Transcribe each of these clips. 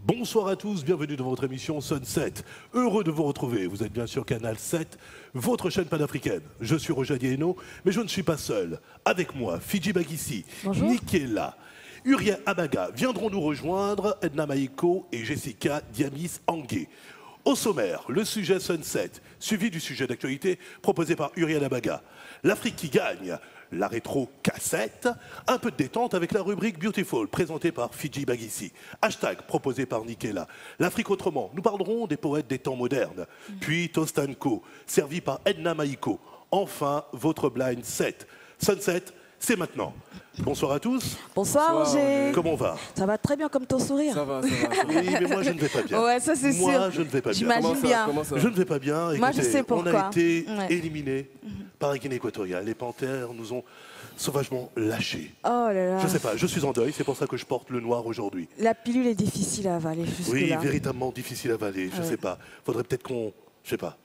Bonsoir à tous, bienvenue dans votre émission Sunset. Heureux de vous retrouver, vous êtes bien sûr Canal 7, votre chaîne panafricaine. Je suis Roger Dieno, mais je ne suis pas seul. Avec moi, Fidji Bagissi, Nikela, Uriel Abaga viendront nous rejoindre, Edna Maïko et Jessica Diamis Angué. Au sommaire, le sujet Sunset, suivi du sujet d'actualité proposé par Uriel Abaga. L'Afrique qui gagne, la rétro-cassette, un peu de détente avec la rubrique Beautiful, présentée par Fidji Bagissi. Hashtag proposé par Nikela. L'Afrique autrement, nous parlerons des poètes des temps modernes. Puis Tostanko, servi par Edna Maïko. Enfin, votre blind set. Sunset, c'est maintenant. Bonsoir à tous. Bonsoir Roger. Comment on va? Ça va très bien comme ton sourire. Ça va, ça va. Oui, mais moi je ne vais pas bien. Ouais, ça c'est sûr. Moi je ne vais pas bien. J'imagine bien. Je ne vais pas bien. Écoutez, Moi je sais pourquoi. on a été éliminés par la Guinée équatoriale. Les Panthères nous ont sauvagement lâchés. Oh là là. Je ne sais pas, je suis en deuil, c'est pour ça que je porte le noir aujourd'hui. La pilule est difficile à avaler jusque-là. Oui, véritablement difficile à avaler, je ne sais pas. Faudrait peut-être qu'on, je sais pas,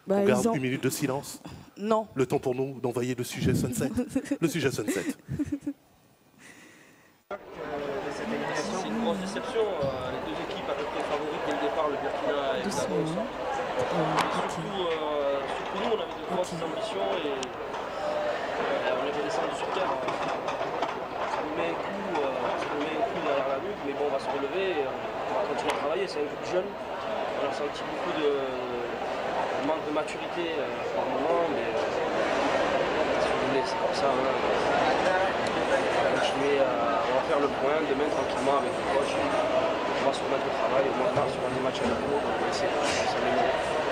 Bah, on garde une minute de silence. Non. Le temps pour nous d'envoyer le sujet Sunset. Le sujet Sunset. C'est une grosse déception. Les deux équipes à peu près favorites dès le départ, le Burkina et le Gabon. Surtout nous, on avait de grosses ambitions et on avait descendu sur terre. Ça nous met un coup derrière la nuque, mais bon, on va se relever et on va continuer à travailler. C'est un groupe jeune. On a senti beaucoup de manque de maturité par moment, mais si vous voulez, c'est comme ça. On va faire le point demain tranquillement avec le coach. On va se remettre au travail au mois de mars sur un des matchs à l'Euro.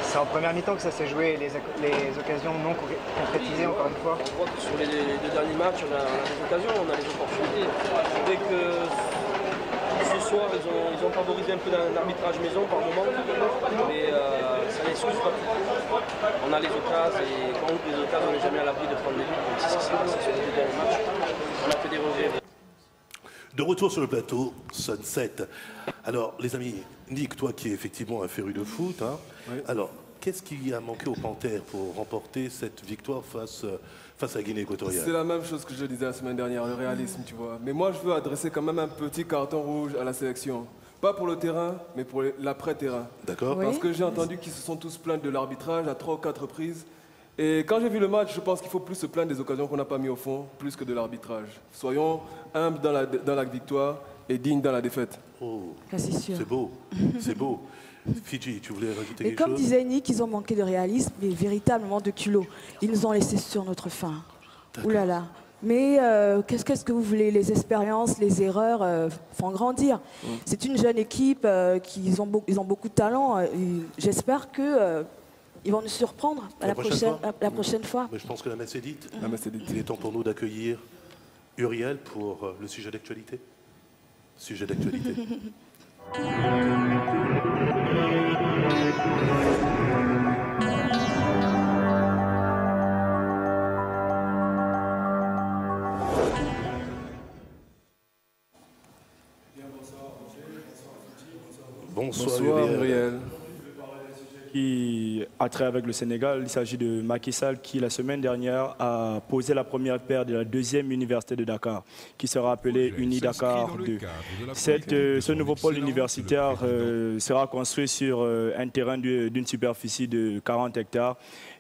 C'est en première mi-temps que ça s'est joué, les occasions non concrétisées encore une fois. On voit que sur les deux derniers matchs, on a des occasions, on a des opportunités. Dès que ce soir, ils ont favorisé un peu l'arbitrage maison par moment, mais ça les souffre pas tout. On a les occasions et quand on ouvre les occasions, on n'est jamais à l'abri de prendre des buts. Même si ça s'est passé sur les deux derniers matchs, on a fait des regrets. De retour sur le plateau, Sunset. Alors, les amis, Nick, toi qui es effectivement un féru de foot, hein, oui. Alors, qu'est-ce qui a manqué aux Panthères pour remporter cette victoire face à Guinée équatoriale? C'est la même chose que je disais la semaine dernière, le réalisme, tu vois. Mais moi, je veux adresser quand même un petit carton rouge à la sélection. Pas pour le terrain, mais pour l'après-terrain. D'accord. Parce que j'ai entendu qu'ils se sont tous plaints de l'arbitrage à 3 ou 4 reprises. Et quand j'ai vu le match, je pense qu'il faut plus se plaindre des occasions qu'on n'a pas mis au fond, plus que de l'arbitrage. Soyons humbles dans la victoire et dignes dans la défaite. Oh, c'est sûr. C'est beau, c'est beau. Fidji, tu voulais rajouter quelque chose? Et comme disait Nick, ils ont manqué de réalisme, mais véritablement de culot. Ils nous ont laissés sur notre faim. Ouh là là. Mais qu'est-ce que vous voulez? Les expériences, les erreurs font grandir. C'est une jeune équipe, ils ont beaucoup de talent. J'espère que... ils vont nous surprendre la prochaine fois. Mais je pense que la messe est dite. La messe est dite. Il est temps pour nous d'accueillir Uriel pour le sujet d'actualité. Sujet d'actualité. Bonsoir Uriel. Qui a trait avec le Sénégal. Il s'agit de Macky Sall qui, la semaine dernière, a posé la première pierre de la deuxième université de Dakar, qui sera appelée Uni-Dakar 2. Ce nouveau pôle universitaire sera construit sur un terrain d'une superficie de 40 hectares.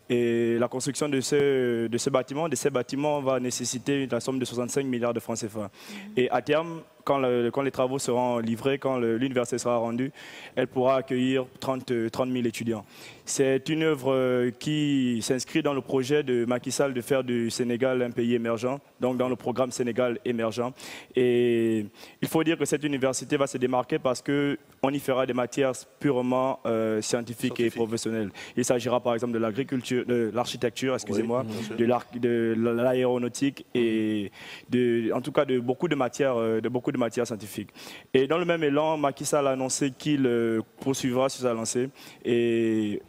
Et la construction de ces bâtiments va nécessiter la somme de 65 milliards de francs CFA. Et à terme, quand les travaux seront livrés, quand l'université sera rendue, elle pourra accueillir 30 000 étudiants. C'est une œuvre qui s'inscrit dans le projet de Macky Sall de faire du Sénégal un pays émergent, donc dans le programme Sénégal émergent. Et il faut dire que cette université va se démarquer parce qu'on y fera des matières purement scientifiques et professionnelles. Il s'agira par exemple de l'agriculture, de l'architecture, excusez-moi, de l'aéronautique et en tout cas de beaucoup de matières scientifiques. Et dans le même élan, Macky Sall a annoncé qu'il poursuivra sur sa lancée et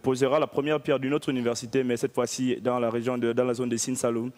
posera la première pierre d'une autre université, mais cette fois-ci dans la zone de Sine Saloum,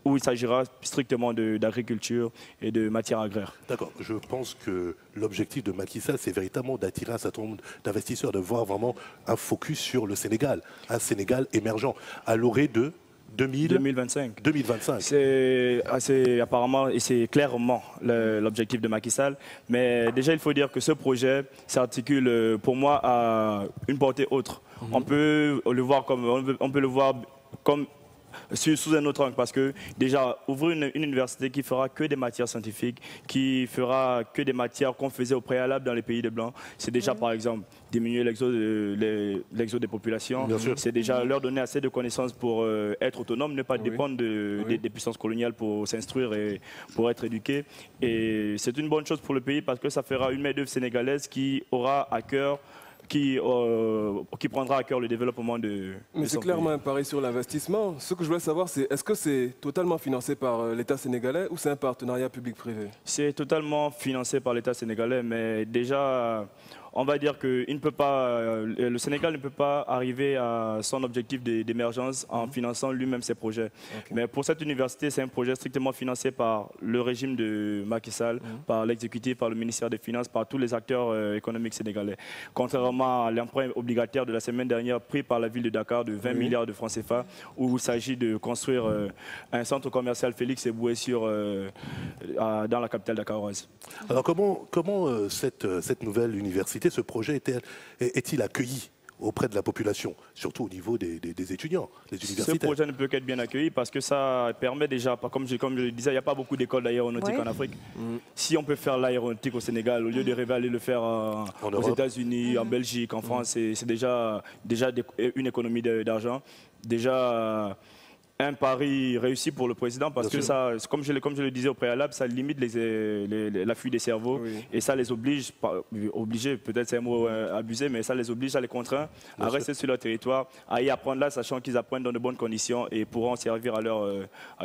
où il s'agira strictement d'agriculture et de matières agraires. D'accord. Je pense que l'objectif de Macky Sall, c'est véritablement d'attirer un certain nombre d'investisseurs, de voir vraiment un focus sur le Sénégal, un Sénégal émergent, à l'orée de 2025. 2025. C'est apparemment et c'est clairement l'objectif de Macky Sall. Mais déjà, il faut dire que ce projet s'articule pour moi à une portée autre. On peut le voir comme sous un autre angle, parce que déjà ouvrir une université qui fera que des matières scientifiques, qui fera que des matières qu'on faisait au préalable dans les pays de blancs, c'est déjà par exemple diminuer l'exode des populations, c'est déjà leur donner assez de connaissances pour être autonome, ne pas dépendre des puissances coloniales pour s'instruire et pour être éduqués. Et c'est une bonne chose pour le pays parce que ça fera une main-d'œuvre sénégalaise qui aura à cœur qui prendra à cœur le développement de Mais c'est clairement un pari sur l'investissement. Ce que je voulais savoir, c'est est-ce que c'est totalement financé par l'État sénégalais ou c'est un partenariat public-privé? C'est totalement financé par l'État sénégalais, mais déjà, on va dire que le Sénégal ne peut pas arriver à son objectif d'émergence en finançant lui-même ses projets. Mais pour cette université, c'est un projet strictement financé par le régime de Macky Sall, par l'exécutif, par le ministère des Finances, par tous les acteurs économiques sénégalais. Contrairement à l'emprunt obligataire de la semaine dernière pris par la ville de Dakar de 20 milliards de francs CFA, où il s'agit de construire un centre commercial Félix Eboué dans la capitale dakaroise. Alors comment cette nouvelle université, ce projet est-il accueilli auprès de la population, surtout au niveau des étudiants, des universitaires? Ce projet ne peut qu'être bien accueilli parce que ça permet déjà, comme je le disais, il n'y a pas beaucoup d'écoles d'aéronautique en Afrique. Si on peut faire l'aéronautique au Sénégal, au lieu de rêver aller le faire aux États-Unis, en Belgique, en France, c'est déjà une économie d'argent. Déjà un pari réussi pour le président parce que ça, comme je le disais au préalable, ça limite la fuite des cerveaux et ça les oblige, peut-être c'est un mot abusé, mais ça les oblige, ça les contraint à rester sur leur territoire, à y apprendre là, sachant qu'ils apprennent dans de bonnes conditions et pourront servir à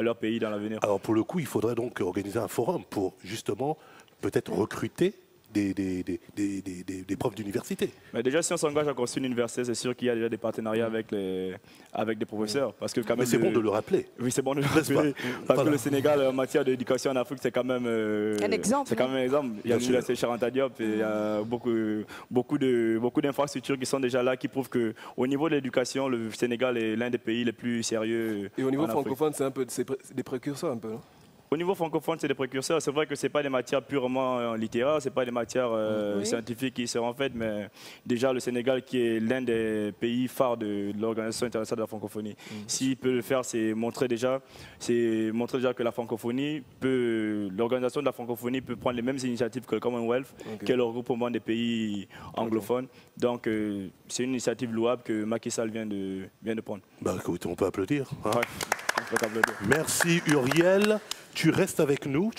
leur pays dans l'avenir. Alors pour le coup, il faudrait donc organiser un forum pour justement peut-être recruter des profs d'université. Mais déjà, si on s'engage à construire une université, c'est sûr qu'il y a déjà des partenariats avec des professeurs. Parce que quand même, mais c'est bon de le rappeler. Oui, c'est bon de le rappeler. Parce que le Sénégal, en matière d'éducation en Afrique, c'est quand même un exemple. C'est quand même un exemple. Il y a l'université Cheikh Anta Diop et il y a beaucoup d'infrastructures qui sont déjà là, qui prouvent qu'au niveau de l'éducation, le Sénégal est l'un des pays les plus sérieux. Et au niveau francophone, c'est un peu des précurseurs un peu, non? Au niveau francophone, c'est des précurseurs. C'est vrai que ce n'est pas des matières purement littéraires, ce n'est pas des matières scientifiques qui seront faites, mais déjà le Sénégal, qui est l'un des pays phares de l'Organisation internationale de la francophonie, s'il peut le faire, c'est montrer déjà que la francophonie l'Organisation de la francophonie peut prendre les mêmes initiatives que le Commonwealth, qui est le regroupement des pays anglophones. Donc c'est une initiative louable que Macky Sall vient de prendre. Bah, écoute, on peut applaudir. Hein. Ouais, on peut applaudir. Merci Uriel. Tu restes avec nous,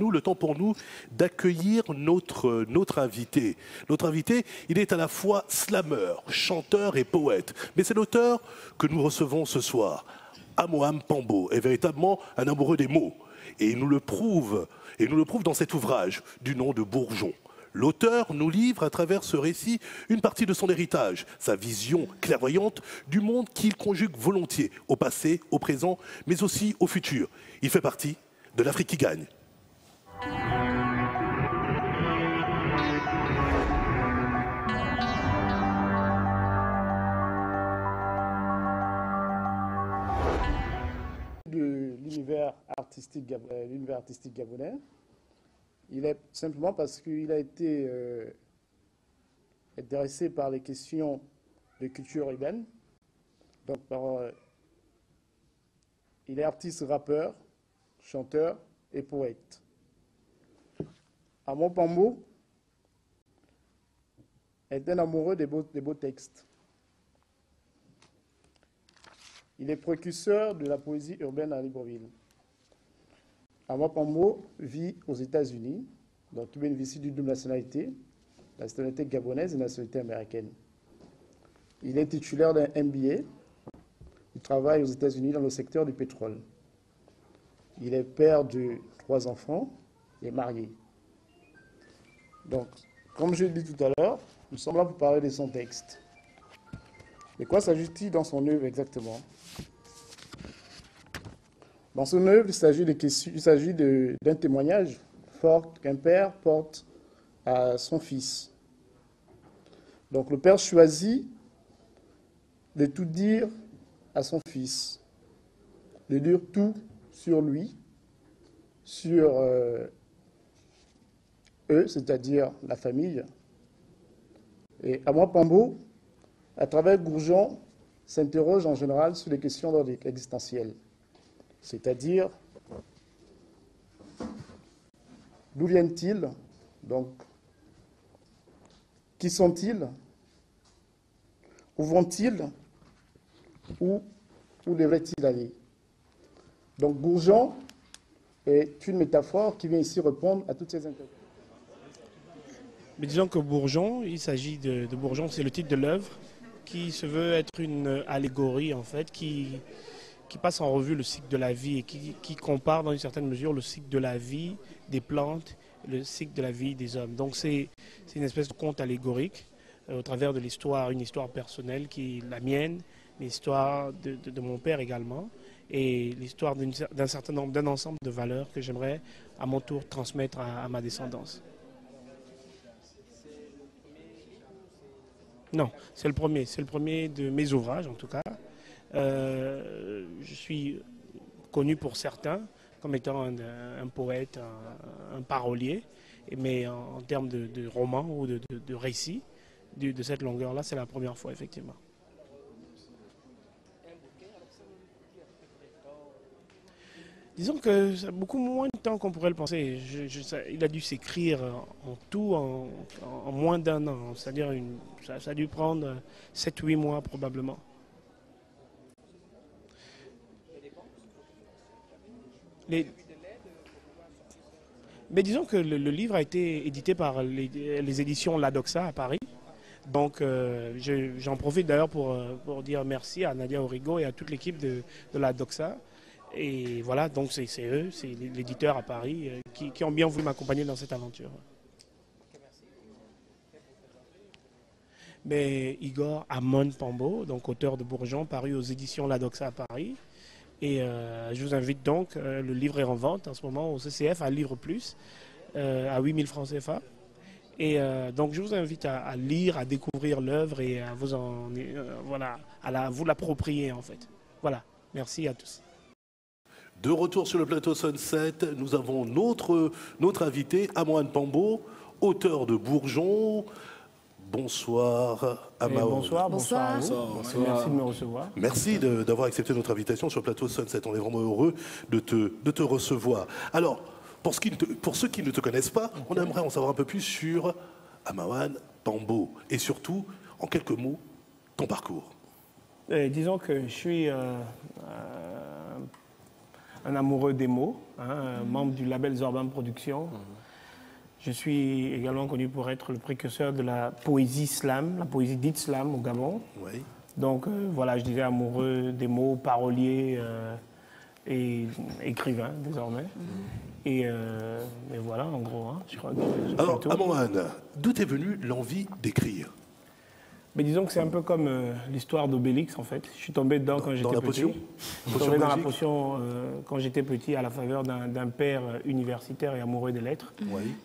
le temps pour nous d'accueillir notre invité. Notre invité, il est à la fois slameur, chanteur et poète. Mais c'est l'auteur que nous recevons ce soir. Amoam Pambo est véritablement un amoureux des mots. Et il nous le prouve dans cet ouvrage du nom de Bourgeon. L'auteur nous livre à travers ce récit une partie de son héritage, sa vision clairvoyante du monde qu'il conjugue volontiers, au passé, au présent, mais aussi au futur. Il fait partie de l'Afrique qui gagne. De l'univers artistique gabonais, il est simplement parce qu'il a été intéressé par les questions de culture urbaine. Donc, il est artiste, rappeur, chanteur et poète. Amoam Pambo est un amoureux des beaux textes. Il est précurseur de la poésie urbaine à Libreville. Amoam Pambo vit aux États-Unis, donc il bénéficie d'une double nationalité, la nationalité gabonaise et la nationalité américaine. Il est titulaire d'un MBA. Il travaille aux États-Unis dans le secteur du pétrole. Il est père de 3 enfants et marié. Donc, comme je l'ai dit tout à l'heure, nous sommes là pour parler de son texte. De quoi s'agit-il dans son œuvre exactement? Dans son œuvre, il s'agit d'un témoignage fort qu'un père porte à son fils. Donc, le père choisit de tout dire à son fils. de dire tout sur lui, sur eux, c'est-à-dire la famille. Et Amoa Pambo, à travers Gourjon, s'interroge en général sur les questions d'ordre existentiel, c'est-à-dire d'où viennent-ils, donc qui sont-ils, où vont-ils, où devraient-ils aller. Donc Gourjon est une métaphore qui vient ici répondre à toutes ces interrogations. Mais disons que Bourgeon, il s'agit de Bourgeon, c'est le titre de l'œuvre qui se veut être une allégorie en fait, qui passe en revue le cycle de la vie et qui compare dans une certaine mesure le cycle de la vie des plantes, le cycle de la vie des hommes. Donc c'est une espèce de conte allégorique au travers de l'histoire, une histoire personnelle qui est la mienne, l'histoire de mon père également, et l'histoire d'un certain nombre, d'un ensemble de valeurs que j'aimerais à mon tour transmettre à ma descendance. Non, c'est le premier de mes ouvrages en tout cas. Je suis connu pour certains comme étant un poète, un parolier, mais en termes de roman ou de récit de cette longueur-là, c'est la première fois effectivement. Disons que ça a beaucoup moins de temps qu'on pourrait le penser. Il a dû s'écrire en tout en moins d'un an. C'est-à-dire ça a dû prendre 7-8 mois probablement. Mais disons que le livre a été édité par les éditions La Doxa à Paris. Donc j'en profite d'ailleurs pour dire merci à Nadia Origo et à toute l'équipe de La Doxa. Et voilà, donc c'est eux, c'est l'éditeur à Paris qui ont bien voulu m'accompagner dans cette aventure. Mais Igor Amon Pambo, donc auteur de Bourgeon, paru aux éditions La Doxa à Paris. Et je vous invite donc, le livre est en vente en ce moment au CCF à Livre Plus, à 8 000 francs CFA. Et donc je vous invite à lire, à découvrir l'œuvre et à vous l'approprier en fait. Voilà, merci à tous. De retour sur le plateau Sunset, nous avons notre invité, Amoa Pambo, auteur de Bourgeon. Bonsoir, Amao. Bonsoir à vous. Bonsoir. Merci de me recevoir. Merci d'avoir accepté notre invitation sur le plateau Sunset. On est vraiment heureux de te recevoir. Alors, pour ceux qui ne te connaissent pas, on aimerait en savoir un peu plus sur Amoa Pambo et surtout, en quelques mots, ton parcours. Disons que je suis un amoureux des mots, membre du label Zorban Productions. Je suis également connu pour être le précurseur de la poésie slam, la poésie dite slam au Gabon. Oui. Donc voilà, je disais amoureux des mots, parolier et écrivain désormais. Et voilà, en gros, je crois que... Alors, Amoa, d'où est venue l'envie d'écrire? Mais disons que c'est un peu comme l'histoire d'Obélix, en fait. Je suis tombé dedans quand j'étais petit. Je suis tombé dans la potion quand j'étais petit, à la faveur d'un père universitaire et amoureux des lettres,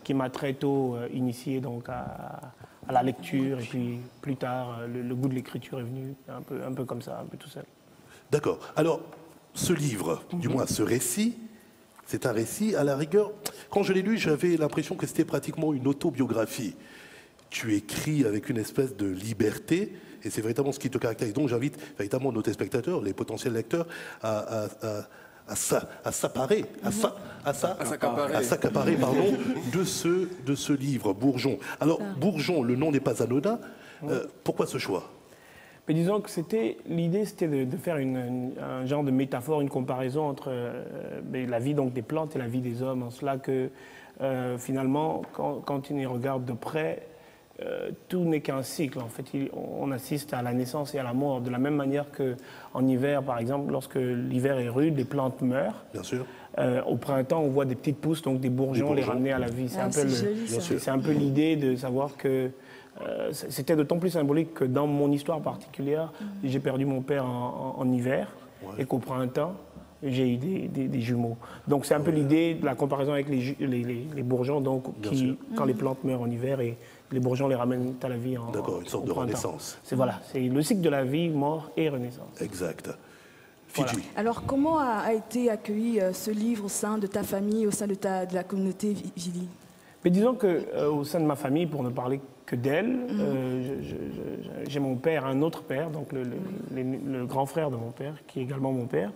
qui m'a très tôt initié donc, à la lecture. Et puis plus tard, le goût de l'écriture est venu un peu comme ça, un peu tout seul. D'accord. Alors, ce livre, du moins ce récit, c'est un récit, à la rigueur, quand je l'ai lu, j'avais l'impression que c'était pratiquement une autobiographie. Tu écris avec une espèce de liberté, et c'est véritablement ce qui te caractérise. Donc j'invite véritablement nos téléspectateurs, les potentiels lecteurs, à s'accaparer de ce livre, Bourgeon. Alors, Bourgeon, le nom n'est pas anodin. Pourquoi ce choix? Mais disons que l'idée, c'était de faire un genre de métaphore, une comparaison entre la vie donc, des plantes et la vie des hommes, en cela que finalement, quand on y regarde de près, tout n'est qu'un cycle. En fait, on assiste à la naissance et à la mort de la même manière qu'en hiver, par exemple, lorsque l'hiver est rude, les plantes meurent. Bien sûr. Au printemps, on voit des petites pousses, donc des bourgeons, les ramener à la vie. C'est un peu l'idée de savoir que c'était d'autant plus symbolique que dans mon histoire particulière, j'ai perdu mon père en hiver et qu'au printemps, j'ai eu des jumeaux. Donc c'est un peu l'idée de la comparaison avec les bourgeons, donc, quand les plantes meurent en hiver et les bourgeons les ramènent à la vie en D'accord, une sorte de printemps. renaissance. C'est le cycle de la vie, mort et renaissance. Exact. Fidji. Voilà. Alors, comment a été accueilli ce livre au sein de ta famille, au sein de la communauté Vili? Mais disons qu'au sein de ma famille, pour ne parler que d'elle, j'ai mon père, un autre père, donc le grand frère de mon père, qui est également mon père.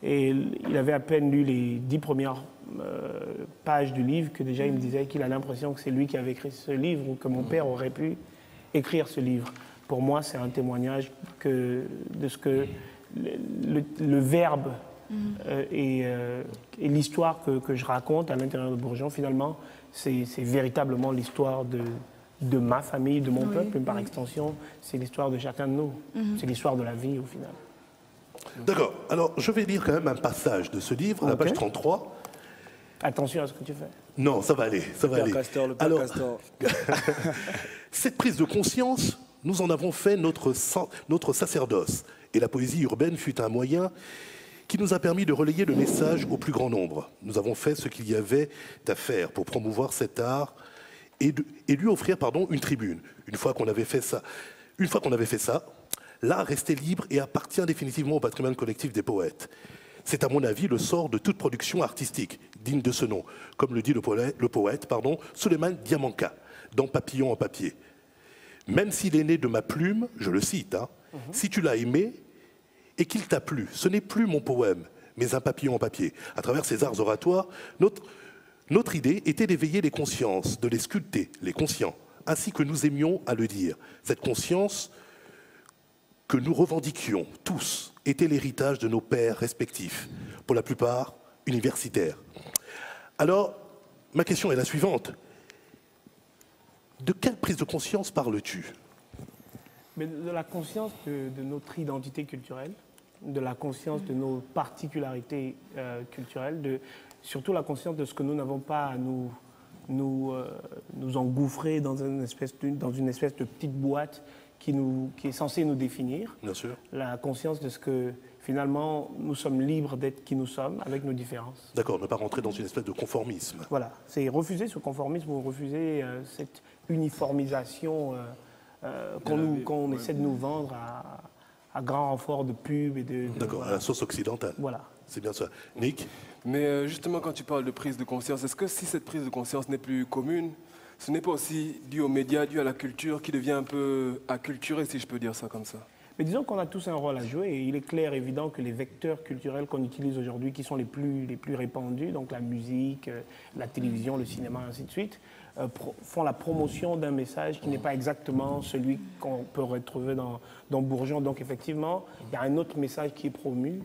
Et il avait à peine lu les 10 premières pages du livre que déjà il me disait qu'il a l'impression que c'est lui qui avait écrit ce livre ou que mon père aurait pu écrire ce livre. Pour moi, c'est un témoignage de ce que le verbe et l'histoire que je raconte à l'intérieur de Bourgeon, finalement, c'est véritablement l'histoire de ma famille, de mon peuple, mais par extension, c'est l'histoire de chacun de nous. C'est l'histoire de la vie, au final. D'accord. Alors, je vais lire quand même un passage de ce livre, la page 33. Attention à ce que tu fais. Non, ça va aller, ça va aller. Castor, le père Castor. Cette prise de conscience, nous en avons fait notre sacerdoce. Et la poésie urbaine fut un moyen qui nous a permis de relayer le message au plus grand nombre. Nous avons fait ce qu'il y avait à faire pour promouvoir cet art et lui offrir une tribune. Une fois qu'on avait fait ça, l'art restait libre et appartient définitivement au patrimoine collectif des poètes. C'est à mon avis le sort de toute production artistique digne de ce nom, comme le dit le poète Souleymane Diamanka dans Papillon en papier. Même s'il est né de ma plume, je le cite, si tu l'as aimé et qu'il t'a plu, ce n'est plus mon poème, mais un papillon en papier. À travers ces arts oratoires, notre idée était d'éveiller les consciences, de les sculpter, les conscients, ainsi que nous aimions à le dire. Cette conscience que nous revendiquions tous était l'héritage de nos pères respectifs, pour la plupart universitaires. Alors, ma question est la suivante. De quelle prise de conscience parles-tu? Mais de la conscience de notre identité culturelle, de la conscience de nos particularités culturelles, surtout la conscience de ce que nous n'avons pas à nous engouffrer dans une espèce de petite boîte qui est censée nous définir. Bien sûr. La conscience de ce que, finalement, nous sommes libres d'être qui nous sommes, avec nos différences. D'accord, ne pas rentrer dans une espèce de conformisme. Voilà, c'est refuser ce conformisme ou refuser cette uniformisation qu'on essaie de nous vendre à grand renfort de pub et de... D'accord, voilà. à la sauce occidentale. Voilà. C'est bien ça. Nick? Mais justement, quand tu parles de prise de conscience, est-ce que si cette prise de conscience n'est plus commune, ce n'est pas aussi dû aux médias, dû à la culture, qui devient un peu acculturée, si je peux dire ça comme ça? Mais disons qu'on a tous un rôle à jouer et il est clair, évident, que les vecteurs culturels qu'on utilise aujourd'hui, qui sont les plus répandus, donc la musique, la télévision, le cinéma, ainsi de suite, font la promotion d'un message qui n'est pas exactement celui qu'on peut retrouver dans Bourgeon. Donc effectivement, il y a un autre message qui est promu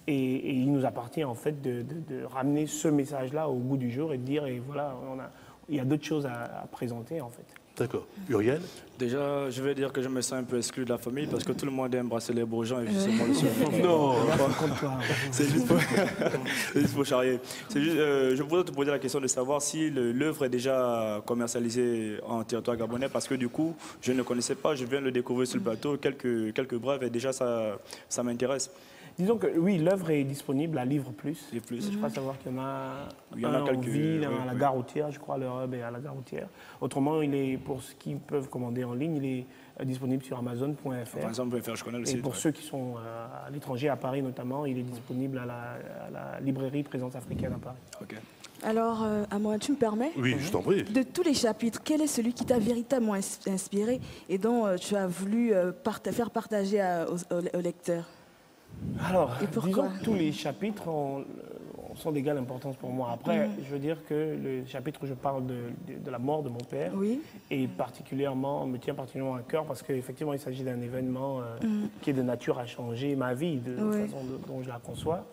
et il nous appartient en fait de ramener ce message-là au goût du jour et de dire, et voilà, il y a d'autres choses à présenter en fait. D'accord. Uriel? Déjà, je vais dire que je me sens un peu exclu de la famille parce que tout le monde aime brasser les bourgeons et justement le seul. Non. C'est juste pour charrier. Je voudrais te poser la question de savoir si l'œuvre est déjà commercialisée en territoire gabonais parce que du coup, je ne connaissais pas, je viens de le découvrir sur le plateau, quelques brèves et déjà ça m'intéresse. Disons que oui, l'œuvre est disponible à Livre Plus. Livre Plus. Je crois savoir qu'il y en a un en ville, un à la gare routière, je crois, le hub est à la gare routière. Autrement, pour ceux qui peuvent commander en ligne, il est disponible sur Amazon.fr. Amazon.fr, je connais le site. Et pour ceux qui sont à l'étranger, à Paris notamment, il est disponible à la librairie Présence africaine à Paris. Okay. Alors, à moi, tu me permets? Oui, je t'en prie. De tous les chapitres, quel est celui qui t'a véritablement inspiré et dont tu as voulu faire partager aux lecteurs? Alors, disons que tous les chapitres sont d'égale importance pour moi. Après, je veux dire que le chapitre où je parle de la mort de mon père me tient particulièrement à cœur parce qu'effectivement, il s'agit d'un événement qui est de nature à changer ma vie de la façon dont je la conçois.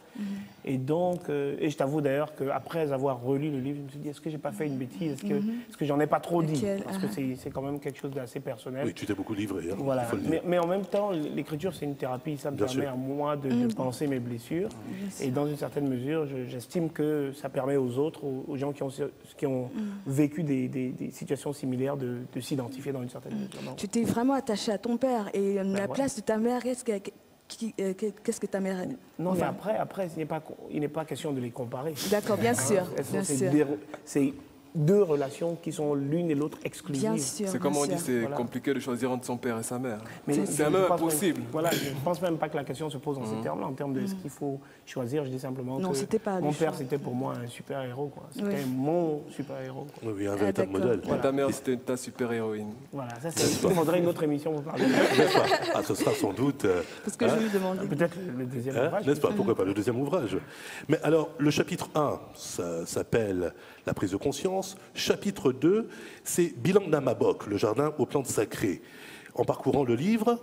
Et donc, et je t'avoue d'ailleurs qu'après avoir relu le livre, je me suis dit, est-ce que j'ai pas fait une bêtise? Est-ce que j'en ai pas trop dit? Parce que c'est quand même quelque chose d'assez personnel. Oui, tu t'es beaucoup livré. Hein, voilà. Mais en même temps, l'écriture, c'est une thérapie. Ça me permet à moi de penser mes blessures. Et dans une certaine mesure, j'estime que ça permet aux autres, aux gens qui ont vécu des situations similaires, de s'identifier dans une certaine mesure. Donc, tu t'es vraiment attaché à ton père. Et la place de ta mère, qu'est-ce que ta mère... Non, mais après il n'est pas question de les comparer. D'accord, bien sûr. deux relations qui sont l'une et l'autre exclusives. Bien sûr. C'est comme on dit, c'est Voilà. compliqué de choisir entre son père et sa mère. Mais C'est même impossible. Voilà, je ne pense même pas que la question se pose en ces termes-là, en termes de ce qu'il faut choisir. Je dis simplement Non, c'était pas que mon le père, choix. c'était pour moi un super-héros. C'était Oui. mon super-héros. Oui, un véritable d'accord. modèle. Ta mère, c'était ta super-héroïne. Voilà, ça, il faudrait une autre émission pour parler. N'est-ce pas? Ah, ce sera sans doute... Parce que je lui demandais. Peut-être le deuxième ouvrage. N'est-ce pas? Pourquoi pas le deuxième ouvrage? Mais alors, le chapitre 1, ça s'appelle La prise de conscience. Chapitre 2, c'est Bilan Namabok, le jardin aux plantes sacrées. En parcourant le livre,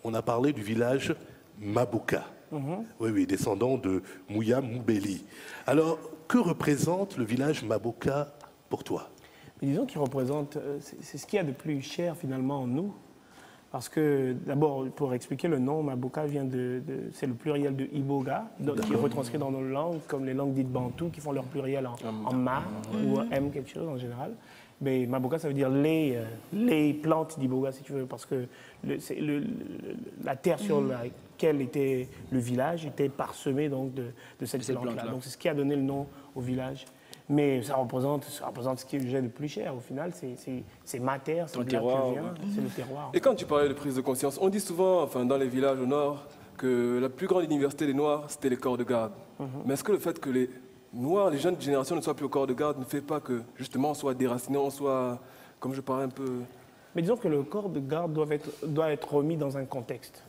on a parlé du village Mabuka. Oui, oui, descendant de Mouya Moubeli. Alors, que représente le village Mabuka pour toi? Mais disons qu'il représente, c'est ce qu'il y a de plus cher finalement en nous. Parce que, d'abord, pour expliquer le nom, Mabuka vient c'est le pluriel de Iboga, qui est retranscrit dans nos langues, comme les langues dites bantou, qui font leur pluriel en ma ou m quelque chose en général. Mais Mabuka, ça veut dire les plantes d'Iboga, si tu veux, parce que la terre sur laquelle était le village était parsemée donc, de cette plante-là. Donc c'est ce qui a donné le nom au village. Mais ça représente ce qui est le plus cher. Au final, c'est ma terre, c'est le terroir, c'est le terroir. Et quand tu parlais de prise de conscience, on dit souvent, enfin, dans les villages au nord, que la plus grande université des Noirs, c'était les corps de garde. Mais est-ce que le fait que les Noirs, les jeunes générations ne soient plus au corps de garde ne fait pas que, justement, on soit déraciné, on soit, comme je parlais un peu... Mais disons que le corps de garde doit être remis dans un contexte.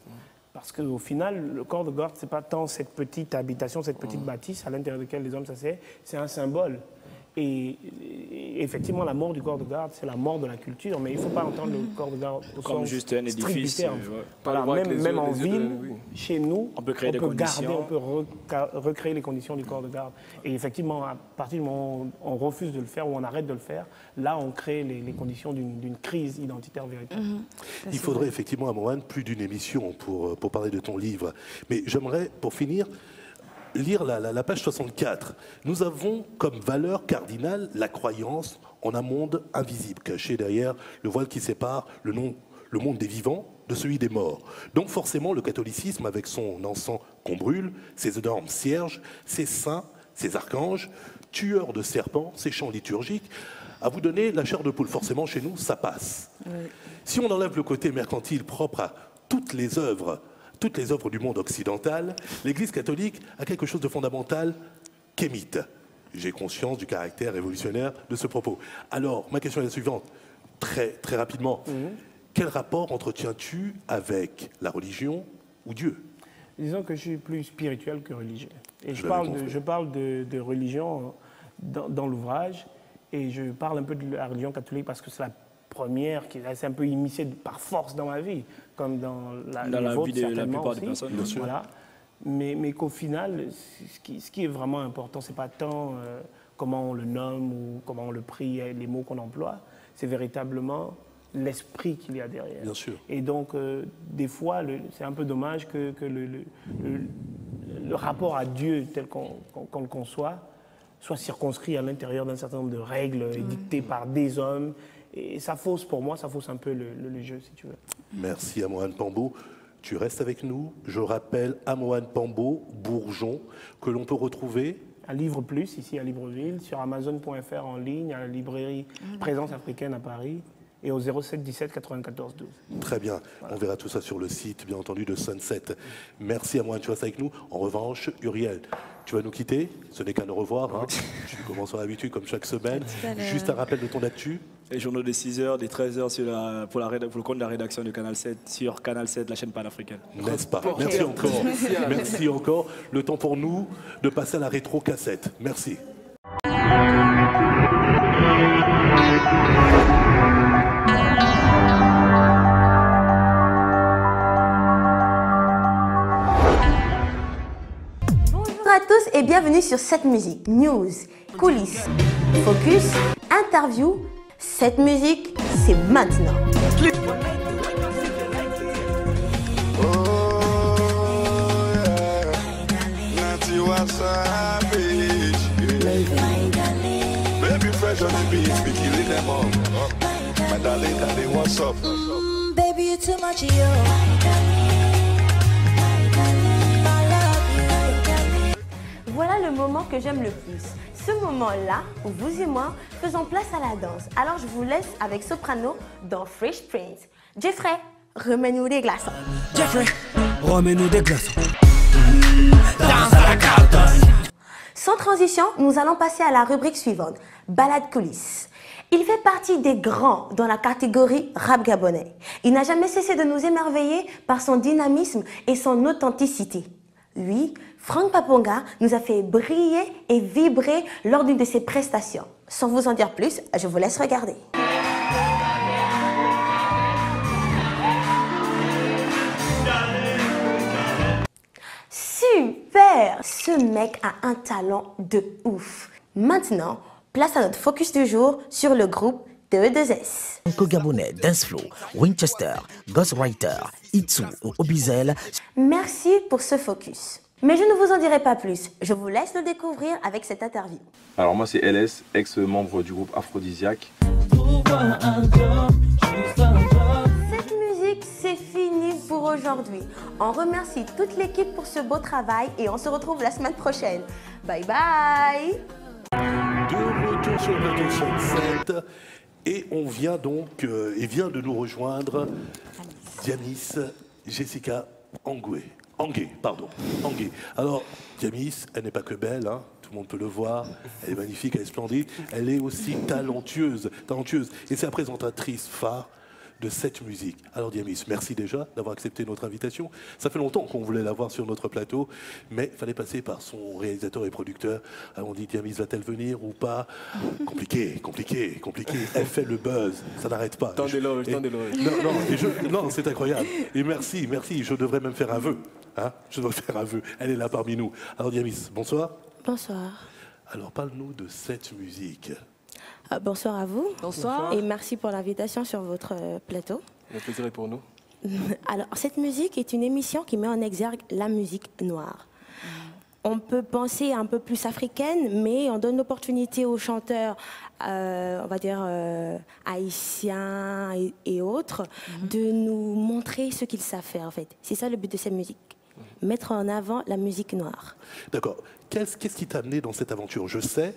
Parce qu'au final, le corps de garde, ce n'est pas tant cette petite habitation, cette petite bâtisse à l'intérieur de laquelle les hommes s'asseyent, c'est un symbole. Et effectivement, la mort du corps de garde, c'est la mort de la culture, mais il ne faut pas entendre le corps de garde Comme juste un édifice. Voilà, même en ville, chez nous, on peut créer des conditions. On peut recréer les conditions du corps de garde. Et effectivement, à partir du moment où on refuse de le faire ou on arrête de le faire, là, on crée les conditions d'une crise identitaire véritable. Il faudrait effectivement, à Mohan, plus d'une émission pour parler de ton livre. Mais j'aimerais, pour finir, lire la page 64. Nous avons comme valeur cardinale la croyance en un monde invisible, caché derrière le voile qui sépare le monde des vivants de celui des morts. Donc forcément, le catholicisme, avec son encens qu'on brûle, ses énormes cierges, ses saints, ses archanges, tueurs de serpents, ses chants liturgiques, à vous donner la chair de poule. Forcément, chez nous, ça passe. Oui. Si on enlève le côté mercantile propre à toutes les œuvres du monde occidental, l'Église catholique a quelque chose de fondamental qu'émite. J'ai conscience du caractère révolutionnaire de ce propos. Alors, ma question est la suivante, très rapidement. Quel rapport entretiens-tu avec la religion ou Dieu? Disons que je suis plus spirituel que religieux. Et je parle de religion dans l'ouvrage, et je parle un peu de la religion catholique parce que c'est la première qui est un peu immiscée par force dans ma vie, comme dans la vie de la plupart des personnes, bien sûr. Voilà. Mais qu'au final, ce qui est vraiment important, ce n'est pas tant comment on le nomme ou comment on le prie, les mots qu'on emploie, c'est véritablement l'esprit qu'il y a derrière. Bien sûr. Et donc, des fois, c'est un peu dommage que le rapport à Dieu tel qu'on le conçoit soit circonscrit à l'intérieur d'un certain nombre de règles dictées par des hommes. Et ça fausse, pour moi, ça fausse un peu le jeu, si tu veux. Merci Amohan Pambo. Tu restes avec nous. Je rappelle Amohan Pambo, bourgeon, que l'on peut retrouver... À Livre Plus, ici à Libreville, sur Amazon.fr en ligne, à la librairie Présence Africaine à Paris, et au 07 17 94 12. Très bien. Voilà. On verra tout ça sur le site, bien entendu, de Sunset. Merci Amohan, tu restes avec nous. En revanche, Uriel, tu vas nous quitter. Ce n'est qu'un au revoir. Hein. Tu commences à l'habitude, comme chaque semaine. Juste un rappel de ton actu. Les journaux de 6h, des 13h pour le compte de la rédaction de Canal 7, sur Canal 7, la chaîne panafricaine. N'est-ce pas? Merci encore. Merci encore. Le temps pour nous de passer à la rétro-cassette. Merci. Bonjour à tous et bienvenue sur 7 Musique. News, coulisses, focus, interview. 7 Musique, c'est maintenant. Baby fresh on the beat, we killing them all. My darling, what's up? Baby, you're too much, yo. Voilà le moment que j'aime le plus. Ce moment-là où vous et moi faisons place à la danse. Alors je vous laisse avec Soprano dans Fresh Prince. Jeffrey, remets-nous des glaçons. Jeffrey, remets-nous des glaçons. Danse à la Carlton. Sans transition, nous allons passer à la rubrique suivante, Balade coulisses. Il fait partie des grands dans la catégorie rap gabonais. Il n'a jamais cessé de nous émerveiller par son dynamisme et son authenticité. Lui, Frank Paponga, nous a fait briller et vibrer lors d'une de ses prestations. Sans vous en dire plus, je vous laisse regarder. Super! Ce mec a un talent de ouf. Maintenant, place à notre focus du jour sur le groupe TE2S. Gabonais, Danceflow, Winchester, Ghostwriter, Itsu ou Obizel. Merci pour ce focus. Mais je ne vous en dirai pas plus. Je vous laisse le découvrir avec cette interview. Alors moi c'est LS, ex-membre du groupe Aphrodisiaque. Cette musique, c'est fini pour aujourd'hui. On remercie toute l'équipe pour ce beau travail et on se retrouve la semaine prochaine. Bye bye! De retour sur le plateau Sunset. Et on vient donc, vient de nous rejoindre Diamis Jessica Angué. Angué. Alors, Diamis, elle n'est pas que belle, hein, tout le monde peut le voir, elle est magnifique, elle est splendide, elle est aussi talentueuse. Et c'est la présentatrice phare de cette musique. Alors Diamis, merci déjà d'avoir accepté notre invitation. Ça fait longtemps qu'on voulait la voir sur notre plateau, mais il fallait passer par son réalisateur et producteur. Alors on dit, Diamis va-t-elle venir ou pas? Compliqué. Elle fait le buzz, ça n'arrête pas. Tant d'éloges. Non, c'est incroyable. Et merci, je devrais même faire un vœu. Hein, elle est là parmi nous. Alors Diamis, bonsoir. Bonsoir. Alors parle-nous de cette musique. Bonsoir à vous. Bonsoir. Et merci pour l'invitation sur votre plateau. Le plaisir est pour nous. Alors, cette musique est une émission qui met en exergue la musique noire. On peut penser un peu plus africaine, mais on donne l'opportunité aux chanteurs, on va dire haïtiens et autres, de nous montrer ce qu'ils savent faire en fait. C'est ça le but de cette musique. Mettre en avant la musique noire. D'accord. Qu'est-ce qui t'a amené dans cette aventure? Je sais,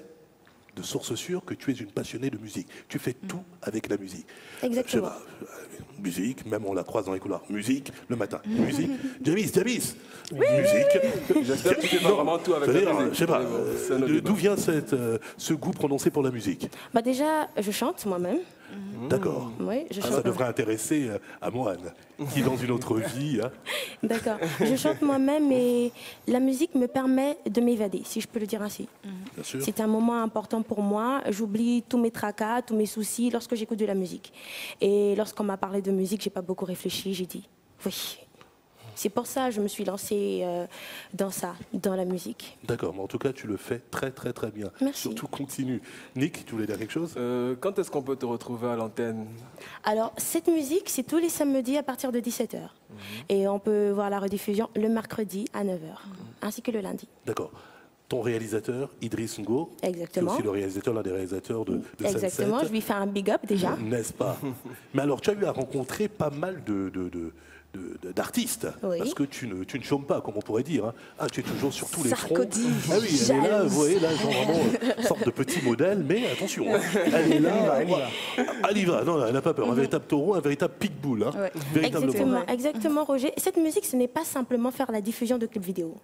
de source sûre, que tu es une passionnée de musique. Tu fais tout avec la musique. Exactement. Musique, même on la croise dans les couloirs. Musique, le matin. Musique. Jamis. Oui. Musique. J'espère que tu fais vraiment tout avec la musique. Je sais pas. D'où vient ce goût prononcé pour la musique? Déjà, je chante moi-même. D'accord. Oui, je chante. Ça devrait intéresser Amoane, qui est dans une autre vie. Hein. D'accord. Je chante moi-même et la musique me permet de m'évader, si je peux le dire ainsi. Bien sûr. C'est un moment important pour moi. J'oublie tous mes tracas, tous mes soucis lorsque j'écoute de la musique. Et lorsqu'on m'a parlé de musique, j'ai pas beaucoup réfléchi. J'ai dit oui. C'est pour ça que je me suis lancée dans la musique. D'accord, mais en tout cas, tu le fais très bien. Merci. Surtout continue. Nick, tu voulais dire quelque chose? Quand est-ce qu'on peut te retrouver à l'antenne? Alors, cette musique, c'est tous les samedis à partir de 17h. Et on peut voir la rediffusion le mercredi à 9h, ainsi que le lundi. D'accord. Ton réalisateur, Idriss Ngo, Exactement. qui est aussi le réalisateur, l'un des réalisateurs de Exactement, Sunset. je lui fais un big up déjà. N'est-ce pas? Mais alors, tu as eu à rencontrer pas mal d'artistes, oui. Parce que tu ne chômes pas, comme on pourrait dire. Hein. Ah, tu es toujours sur tous les Sarkozy, fronts. Ah oui, elle est là, vous voyez, là, genre vraiment sorte de petit modèle, mais attention, hein, elle est là, elle y va. Non, elle n'a pas peur. Un véritable taureau, un véritable pitbull, hein, véritablement. Exactement, Roger. Cette musique, ce n'est pas simplement faire la diffusion de clips vidéo.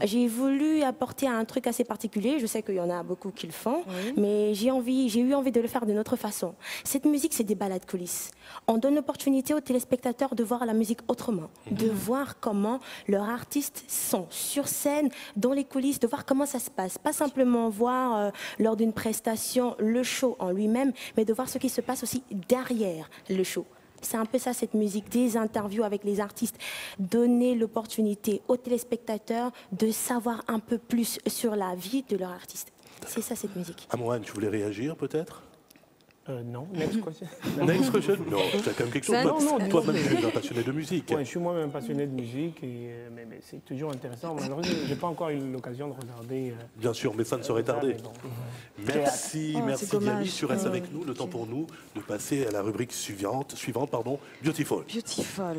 J'ai voulu apporter un truc assez particulier. Je sais qu'il y en a beaucoup qui le font, mais j'ai eu envie de le faire d'une autre façon. Cette musique, c'est des balades coulisses. On donne l'opportunité aux téléspectateurs de voir la musique autrement, de voir comment leurs artistes sont sur scène, dans les coulisses, de voir comment ça se passe. Pas simplement voir lors d'une prestation le show en lui-même, mais de voir ce qui se passe aussi derrière le show. C'est un peu ça, cette musique, des interviews avec les artistes, donner l'opportunité aux téléspectateurs de savoir un peu plus sur la vie de leur artiste. C'est ça, cette musique. Amoane, tu voulais réagir peut-être? Non, next question. Next question? Non, tu as quand même quelque chose. Toi-même, tu es un passionné de musique. Oui, je suis moi-même passionné de musique, mais c'est toujours intéressant. Malheureusement, je n'ai pas encore eu l'occasion de regarder. Bien sûr, mais ça ne saurait tarder. Merci Diamis. Tu restes avec nous, le temps pour nous de passer à la rubrique suivante, Beautiful. Beautiful.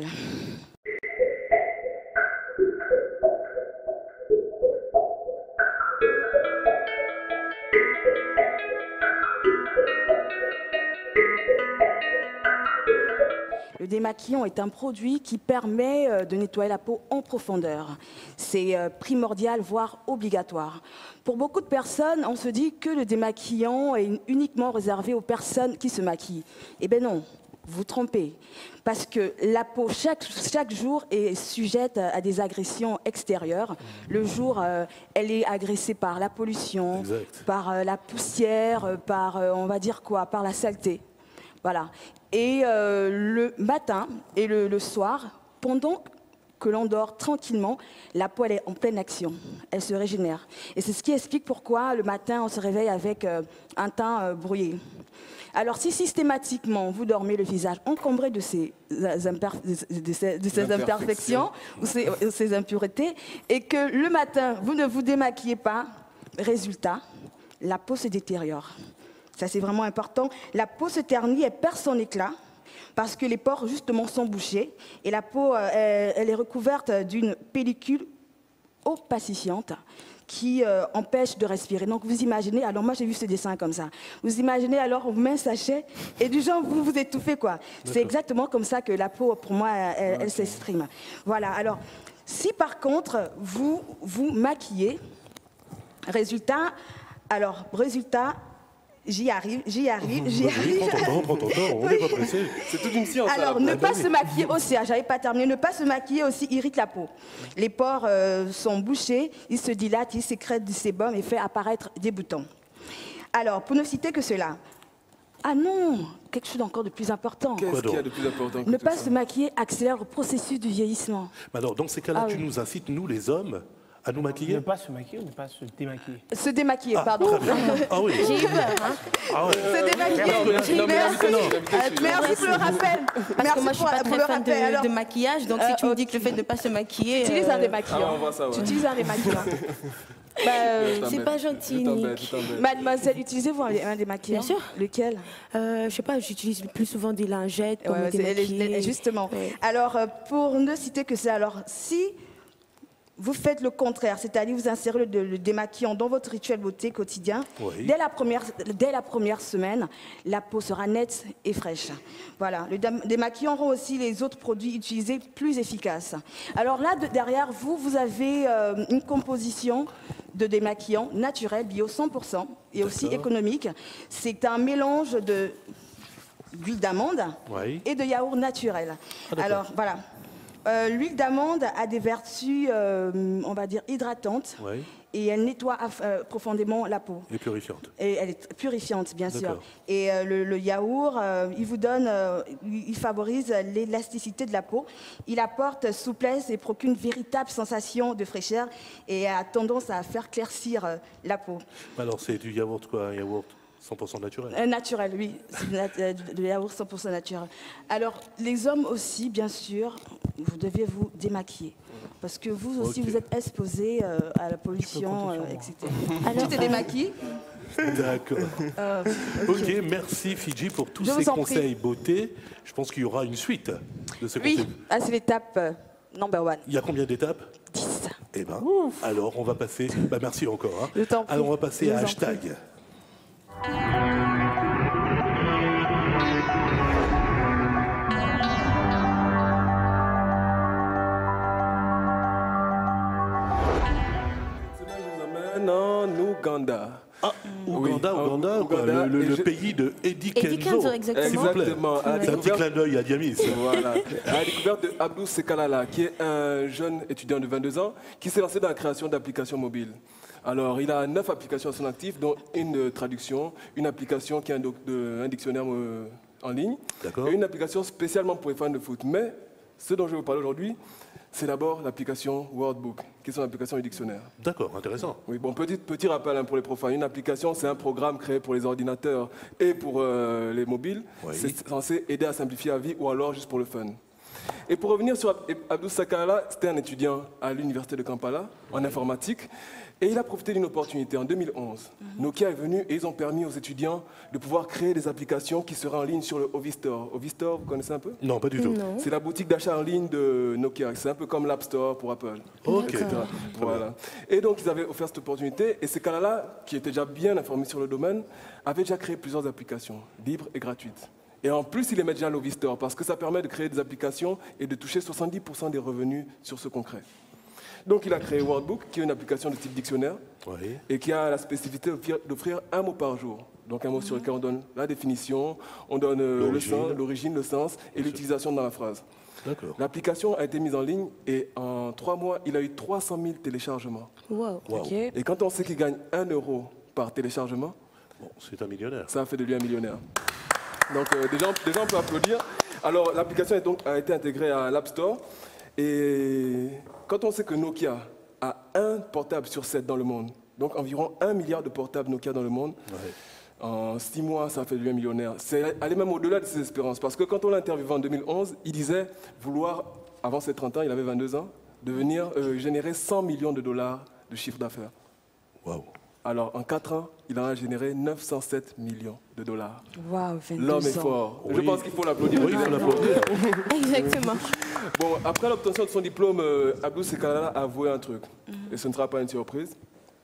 Le démaquillant est un produit qui permet de nettoyer la peau en profondeur. C'est primordial, voire obligatoire. Pour beaucoup de personnes, on se dit que le démaquillant est uniquement réservé aux personnes qui se maquillent. Eh bien non, vous vous trompez. Parce que la peau, chaque jour, est sujette à des agressions extérieures. Le jour, elle est agressée par la pollution, par la poussière, par, on va dire quoi, par la saleté. Voilà. Et le matin et le soir, pendant que l'on dort tranquillement, la peau elle est en pleine action, elle se régénère. Et c'est ce qui explique pourquoi le matin on se réveille avec un teint brouillé. Alors si systématiquement vous dormez le visage encombré de ces imperfections ou ces impuretés et que le matin vous ne vous démaquillez pas, résultat, la peau se détériore. Ça c'est vraiment important. La peau se ternit et perd son éclat, parce que les pores, justement, sont bouchés et la peau, elle est recouverte d'une pellicule opacifiante qui empêche de respirer. Donc, vous imaginez, alors moi, j'ai vu ce dessin comme ça. Vous imaginez, alors, vous mettez un sachet et du genre, vous vous étouffez, quoi. C'est exactement comme ça que la peau, pour moi, elle s'exprime. Voilà, alors, si par contre, vous vous maquillez, résultat, j'y arrive. Prends ton temps, on n'est pas pressé. C'est toute une science. Alors, ne pas se maquiller aussi, j'avais pas terminé, ne pas se maquiller aussi irrite la peau. Les pores sont bouchés, ils se dilatent, ils sécrètent du sébum et fait apparaître des boutons. Alors, pour ne citer que cela. Ah non, quelque chose encore de plus important. Qu'est-ce qu'il y a de plus important que ne pas se maquiller accélère le processus du vieillissement. Alors, dans ces cas-là, tu nous incites, nous les hommes, à nous maquiller? Ne pas se maquiller ou ne pas se démaquiller? Se démaquiller, pardon. Ah oui. J'ai eu peur. Hein. Ah ouais. Se démaquiller. Merci pour le rappel. Parce que moi, je ne suis pas très fan de maquillage, donc si tu me dis que le fait de ne pas se maquiller... Tu utilises un démaquillant. Tu utilises un démaquillant. C'est pas gentil, Nick. Mademoiselle, utilisez-vous un démaquillant? Bien sûr. Lequel? Je sais pas, j'utilise le plus souvent des lingettes pour me démaquiller. Justement. Alors, pour ne citer que ça, alors si vous faites le contraire, c'est-à-dire vous insérez le démaquillant dans votre rituel beauté quotidien, dès la première semaine, la peau sera nette et fraîche. Voilà. Le démaquillant rend aussi les autres produits utilisés plus efficaces. Alors là, derrière vous avez une composition de démaquillant naturel, bio 100% et aussi économique. C'est un mélange d'huile d'amande et de yaourt naturel. Alors voilà. L'huile d'amande a des vertus, on va dire, hydratantes et elle nettoie profondément la peau. Et purifiante. Et elle est purifiante, bien sûr. Et le yaourt, il favorise l'élasticité de la peau. Il apporte souplesse et procure une véritable sensation de fraîcheur et a tendance à faire claircir la peau. Alors c'est du yaourt quoi, un yaourt 100% naturel? Naturel, oui. C'est le yaourt 100% naturel. Alors, les hommes aussi, bien sûr, vous devez vous démaquiller. Parce que vous aussi, vous êtes exposés à la pollution, etc. Alors, tu te démaquilles? D'accord. Ok, merci Fidji pour tous ces conseils beauté. Je pense qu'il y aura une suite de ces conseils. Oui, c'est l'étape number 1. Il y a combien d'étapes? 10. Eh bien, alors on va passer... merci encore. Hein. Alors on va passer à hashtag. En Ouganda. Ah, Ouganda, le pays de Eddie Kenzo. Exactement. C'est un petit clin d'œil à Diamis. Voilà. À la découverte de Abdou Sekalala, qui est un jeune étudiant de 22 ans, qui s'est lancé dans la création d'applications mobiles. Alors, il a 9 applications à son actif, dont une traduction, une application qui est un dictionnaire en ligne, et une application spécialement pour les fans de foot. Mais ce dont je vais vous parler aujourd'hui, c'est d'abord l'application Wordbook, qui est son application du dictionnaire. D'accord, intéressant. Oui, bon, petit rappel pour les profanes. Une application, c'est un programme créé pour les ordinateurs et pour les mobiles. C'est censé aider à simplifier la vie ou alors juste pour le fun. Et pour revenir sur Abdou Sekalala, c'était un étudiant à l'université de Kampala en informatique. Et il a profité d'une opportunité en 2011. Nokia est venu et ils ont permis aux étudiants de pouvoir créer des applications qui seraient en ligne sur le Ovi Store. Ovi Store, vous connaissez un peu? Non, pas du tout. C'est la boutique d'achat en ligne de Nokia. C'est un peu comme l'App Store pour Apple. Etc. Voilà. Et donc ils avaient offert cette opportunité et Sekalala, qui était déjà bien informé sur le domaine, avait déjà créé plusieurs applications libres et gratuites. Et en plus, ils les mettent déjà à l'Ovistor parce que ça permet de créer des applications et de toucher 70% des revenus sur ce qu'on crée. Donc il a créé Wordbook, qui est une application de type dictionnaire et qui a la spécificité d'offrir un mot par jour. Donc un mot sur lequel on donne la définition, on donne l'origine, le sens et l'utilisation dans la phrase. L'application a été mise en ligne et en 3 mois, il a eu 300 000 téléchargements. Wow. Okay. Et quand on sait qu'il gagne 1 € par téléchargement, c'est un millionnaire. Ça a fait de lui un millionnaire. Donc déjà on peut applaudir. Alors l'application a été intégrée à l'App Store et quand on sait que Nokia a 1 portable sur 7 dans le monde, donc environ 1 milliard de portables Nokia dans le monde, en 6 mois, ça a fait de lui un millionnaire. C'est aller même au-delà de ses espérances. Parce que quand on l'a interviewé en 2011, il disait vouloir, avant ses 30 ans, il avait 22 ans, devenir générer 100 millions de dollars de chiffre d'affaires. Waouh. Alors, en 4 ans, il en a généré 907 millions de dollars. Waouh, 22 ans. L'homme est fort. Oui. Je pense qu'il faut l'applaudir. Oui, il faut l'applaudir. Exactement. Bon, après l'obtention de son diplôme, Abdou Sekalala a avoué un truc. Et ce ne sera pas une surprise.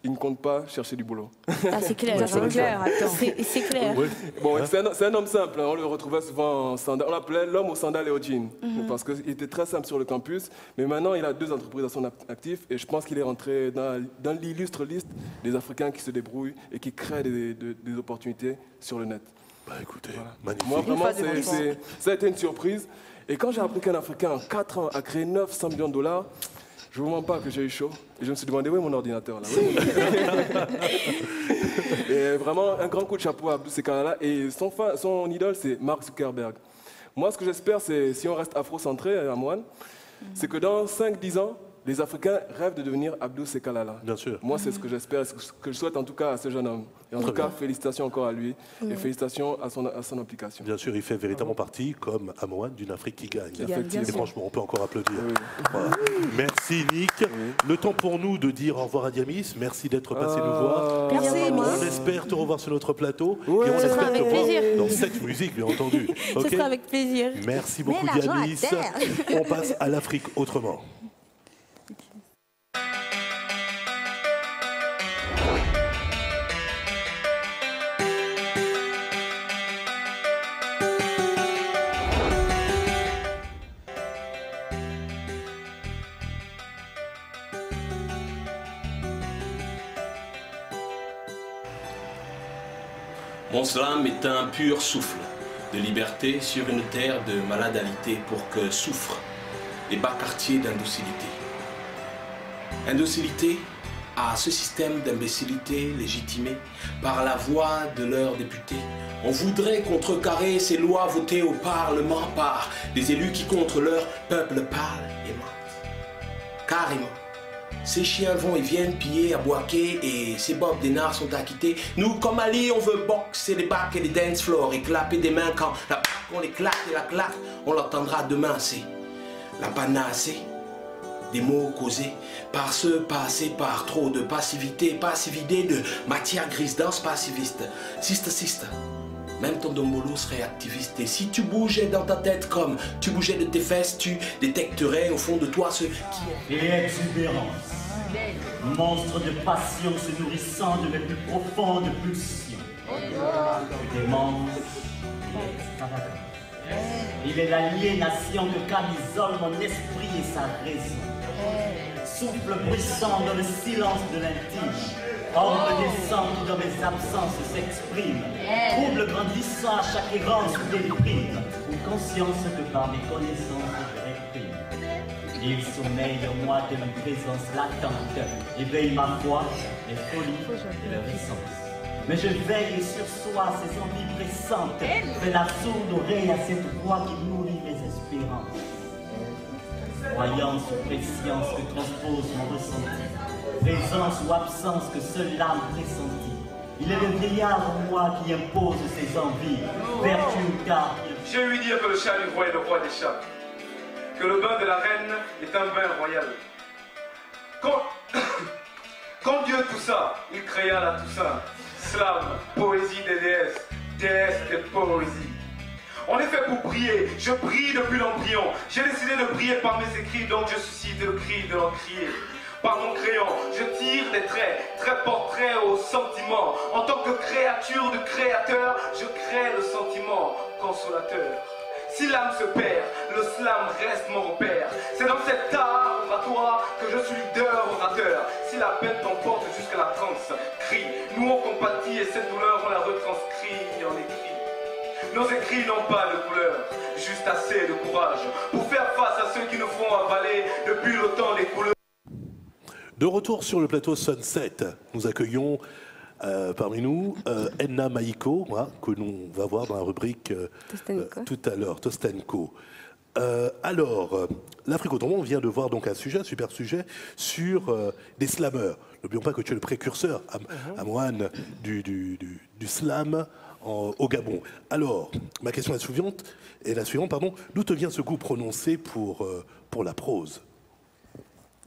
Il ne compte pas chercher du boulot. Ah, c'est clair. C'est clair, attends. C'est clair. Oui. Bon, c'est un homme simple. Hein. On le retrouvait souvent en sandales. On l'appelait l'homme aux sandales et aux jeans. Parce qu'il était très simple sur le campus. Mais maintenant, il a 2 entreprises à son actif. Et je pense qu'il est rentré dans l'illustre liste des Africains qui se débrouillent et qui créent des opportunités sur le net. Bah écoutez, magnifique. Moi, vraiment, ça a été une surprise. Et quand j'ai appris qu'un Africain, en 4 ans, a créé 900 millions de dollars, je ne vous mens pas que j'ai eu chaud. Et je me suis demandé, où est mon ordinateur là? Et vraiment, un grand coup de chapeau à Abdou Sekalala. Et son idole, c'est Mark Zuckerberg. Moi, ce que j'espère, c'est, si on reste afro-centré à Moine, c'est que dans 5-10 ans, les Africains rêvent de devenir Abdou Sekalala. Bien sûr. Moi, c'est ce que j'espère, ce que je souhaite en tout cas à ce jeune homme. Et en tout cas, félicitations encore à lui et félicitations à son implication. Bien sûr, il fait véritablement partie, comme Amoan, d'une Afrique qui gagne. Effectivement. Et franchement, on peut encore applaudir. Voilà. Merci Nick. Le temps pour nous de dire au revoir à Diamis. Merci d'être passé nous voir. Merci. On espère te revoir sur notre plateau. Et on Ce sera espère te avec voir plaisir. dans cette musique, bien entendu. Ce sera avec plaisir. Merci beaucoup Diamis. On passe à l'Afrique autrement. Mon slam est un pur souffle de liberté sur une terre de maladalité pour que souffrent les bas quartiers d'indocilité. Indocilité à ce système d'imbécilité légitimé par la voix de leurs députés. On voudrait contrecarrer ces lois votées au Parlement par des élus qui contre leur peuple parlent et mentent. Carrément. Ces chiens vont et viennent piller à Boaké et ces Bob Denard sont acquittés. Nous, comme Ali, on veut boxer les bacs et les dance floors et clapper des mains quand la bac, on éclate et la claque, on l'entendra demain. C'est la panacée des mots causés par ceux passés par trop de passivité de matière grise, danse passiviste. Siste. Même ton dombolo serait activiste. Et si tu bougeais dans ta tête comme tu bougeais de tes fesses, tu détecterais au fond de toi ce qui est... Et exubérance, monstre de passion se nourrissant de mes plus profondes pulsions. Démence et extravagance. Il est l'aliénation que camisole mon esprit et sa raison. Souffle bruissant dans le silence de l'intime. Orbe descend qui dans mes absences s'exprime. Trouble grandissant à chaque errance ou déprime. Ou conscience que par mes connaissances je réprime. Il sommeille en moi de une présence latente. Éveille ma foi, mes folies et leur essence. Mais je veille sur soi ces envies pressantes. Fais la sourde oreille à cette voix qui nourrit mes espérances. Croyance ou préscience que transpose mon ressenti. Présence ou absence que seule l'âme pressentit. Il est le vieillard en moi qui impose ses envies. Vertu ou car. Je lui dire que le chat du roi est le roi des chats. Que le bain de la reine est un bain royal. Quand Dieu tout ça, il créa la Toussaint. Slam, poésie des déesses, déesses des poésies. On est fait pour prier, je prie depuis l'embryon. J'ai décidé de prier par mes écrits, donc je suscite le cri de l'encrier. Par mon crayon, je tire des traits portraits au sentiment. En tant que créature du créateur, je crée le sentiment consolateur. Si l'âme se perd, le slam reste mon repère. C'est dans cet art oratoire que je suis leader orateur. Si la peine t'emporte jusqu'à la transe, crie. Nous on compatit et cette douleur on la retranscrit en écrit. Nos écrits n'ont pas de couleur, juste assez de courage pour faire face à ceux qui nous font avaler depuis le temps des couleurs. De retour sur le plateau Sunset, nous accueillons parmi nous Enna Maïko, que l'on va voir dans la rubrique tout à l'heure, Tostenko. Alors, l'Afrique Autrement, on vient de voir donc un super sujet sur des slammeurs. N'oublions pas que tu es le précurseur, Amouane, du slam au Gabon. Alors, ma question est la suivante, d'où te vient ce goût prononcé pour la prose?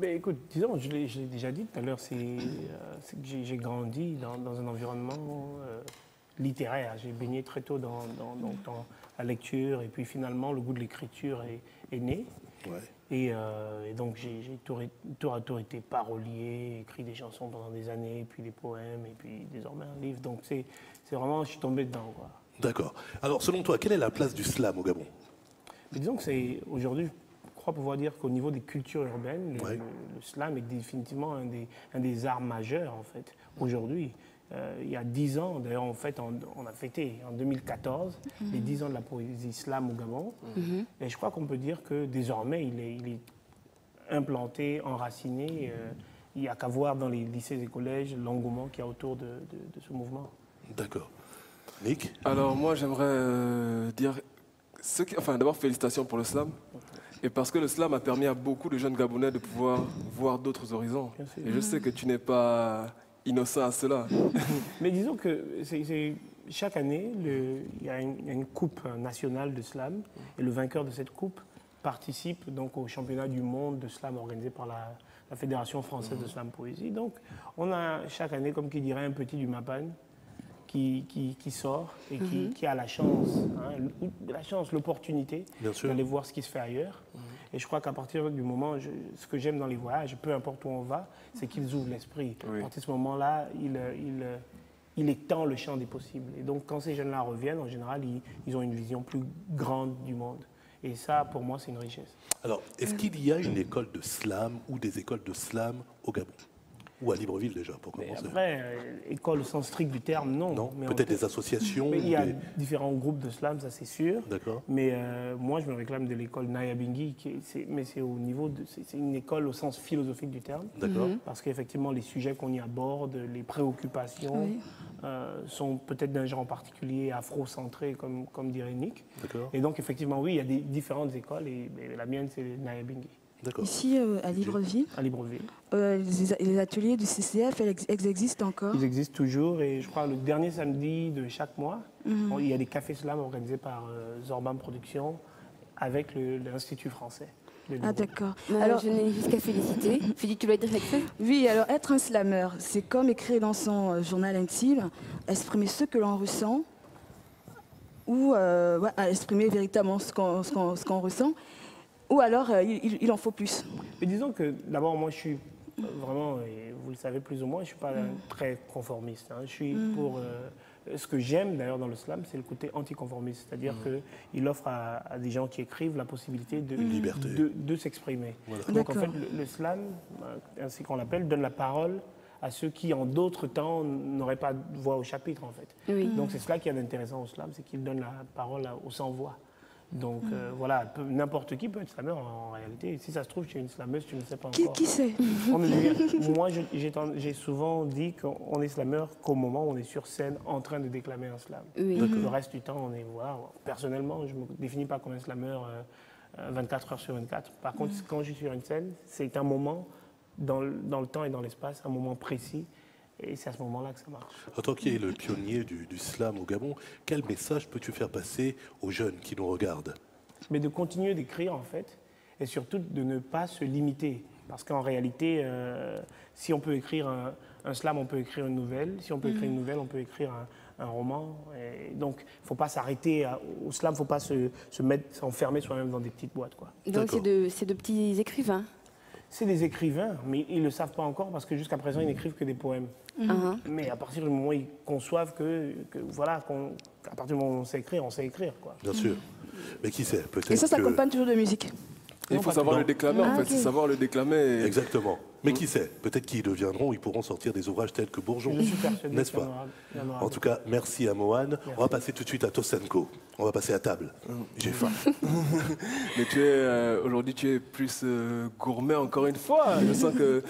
Mais écoute, disons, je l'ai déjà dit tout à l'heure, c'est que j'ai grandi dans un environnement littéraire. J'ai baigné très tôt dans la lecture et puis finalement le goût de l'écriture est né. Ouais. Et donc j'ai tour à tour été parolier, écrit des chansons pendant des années, puis des poèmes et puis désormais un livre. Donc c'est vraiment, je suis tombé dedans, quoi. D'accord. Alors selon toi, quelle est la place du slam au Gabon? Mais disons que c'est aujourd'hui, je crois pouvoir dire qu'au niveau des cultures urbaines, le slam est définitivement un des arts majeurs en fait aujourd'hui. Il y a 10 ans, d'ailleurs, en fait, on a fêté en 2014 les 10 ans de la poésie slam au Gabon. Et je crois qu'on peut dire que désormais, il est implanté, enraciné. Il n'y a qu'à voir dans les lycées et collèges l'engouement qu'il y a autour de ce mouvement. D'accord. Nick? Alors moi, j'aimerais dire, d'abord félicitations pour le slam. Et parce que le slam a permis à beaucoup de jeunes Gabonais de pouvoir voir d'autres horizons. Et je sais que tu n'es pas innocent à cela. Mais disons que chaque année, il y a une coupe nationale de slam et le vainqueur de cette coupe participe donc au championnat du monde de slam organisé par la Fédération française de slam poésie. Donc on a chaque année, comme qui dirait, un petit du Mapan qui sort et qui a la chance, l'opportunité d'aller voir ce qui se fait ailleurs. Et je crois qu'à partir du moment, ce que j'aime dans les voyages, peu importe où on va, c'est qu'ils ouvrent l'esprit. À partir de ce moment-là, il étend le champ des possibles. Et donc, quand ces jeunes-là reviennent, en général, ils ont une vision plus grande du monde. Et ça, pour moi, c'est une richesse. Alors, est-ce qu'il y a une école de slam ou des écoles de slam au Gabon? Ou à Libreville déjà, pour commencer. Après, école au sens strict du terme, non. Non, peut-être des associations. Mais il y a différents groupes de slam, ça c'est sûr. D'accord. Mais moi, je me réclame de l'école Nyabinghi, mais c'est au niveau c'est une école au sens philosophique du terme. D'accord. Parce qu'effectivement, les sujets qu'on y aborde, les préoccupations sont peut-être d'un genre en particulier afro-centré, comme dirait Nick. D'accord. Et donc, effectivement, oui, il y a des différentes écoles, et la mienne, c'est Nyabinghi. Ici, à Libreville. À Libreville. Les ateliers du CCF, ils existent encore? Ils existent toujours et je crois le dernier samedi de chaque mois, il y a des cafés slam organisés par Zorban Productions avec l'Institut français. Ah d'accord. Alors je n'ai jusqu'à féliciter. Philippe, tu dois dire quelque chose? Oui, alors être un slammer, c'est comme écrire dans son journal intime, exprimer ce que l'on ressent ou exprimer véritablement ce qu'on ressent. Ou alors, il en faut plus. Mais disons que, d'abord, moi, je suis vraiment, et vous le savez plus ou moins, je ne suis pas très conformiste. Je suis pour... ce que j'aime, d'ailleurs, dans le slam, c'est le côté anticonformiste. C'est-à-dire qu'il offre à des gens qui écrivent la possibilité de s'exprimer. Voilà. Donc, en fait, le slam, ainsi qu'on l'appelle, donne la parole à ceux qui, en d'autres temps, n'auraient pas de voix au chapitre, en fait. Oui. Donc, c'est cela qui est intéressant au slam, c'est qu'il donne la parole aux sans-voix. Donc voilà, n'importe qui peut être slammer en réalité. Si ça se trouve, tu es une slameuse, tu ne sais pas encore. Qui sait? Moi, j'ai souvent dit qu'on est slammer qu'au moment où on est sur scène en train de déclamer un slam. Oui. Le reste du temps, on est... Voilà. Personnellement, je ne me définis pas comme un slammer 24 heures sur 24. Par contre, quand je suis sur une scène, c'est un moment dans le temps et dans l'espace, un moment précis. Et c'est à ce moment-là que ça marche. En tant que le pionnier du slam au Gabon, quel message peux-tu faire passer aux jeunes qui nous regardent? Mais de continuer d'écrire, en fait, et surtout de ne pas se limiter. Parce qu'en réalité, si on peut écrire un slam, on peut écrire une nouvelle. Si on peut écrire une nouvelle, on peut écrire un roman. Et donc, il ne faut pas s'arrêter au slam, il ne faut pas s'enfermer soi-même dans des petites boîtes, quoi. Donc, c'est de petits écrivains? c'est des écrivains, mais ils ne le savent pas encore parce que jusqu'à présent, ils n'écrivent que des poèmes. Mais à partir du moment où ils conçoivent voilà, à partir du moment où on sait écrire, quoi. Bien sûr. Mais qui sait, peut-être. Et ça s'accompagne toujours de musique. Il faut savoir le déclamer, en fait. C'est savoir le déclamer. Exactement. Mais qui sait, peut-être qu'ils deviendront, ils pourront sortir des ouvrages tels que Bourgeon. N'est-ce pas? En tout cas, merci à Mohan. On va passer tout de suite à Tosenko. On va passer à table. J'ai faim. Mais aujourd'hui, tu es plus gourmet encore une fois. Je sens que...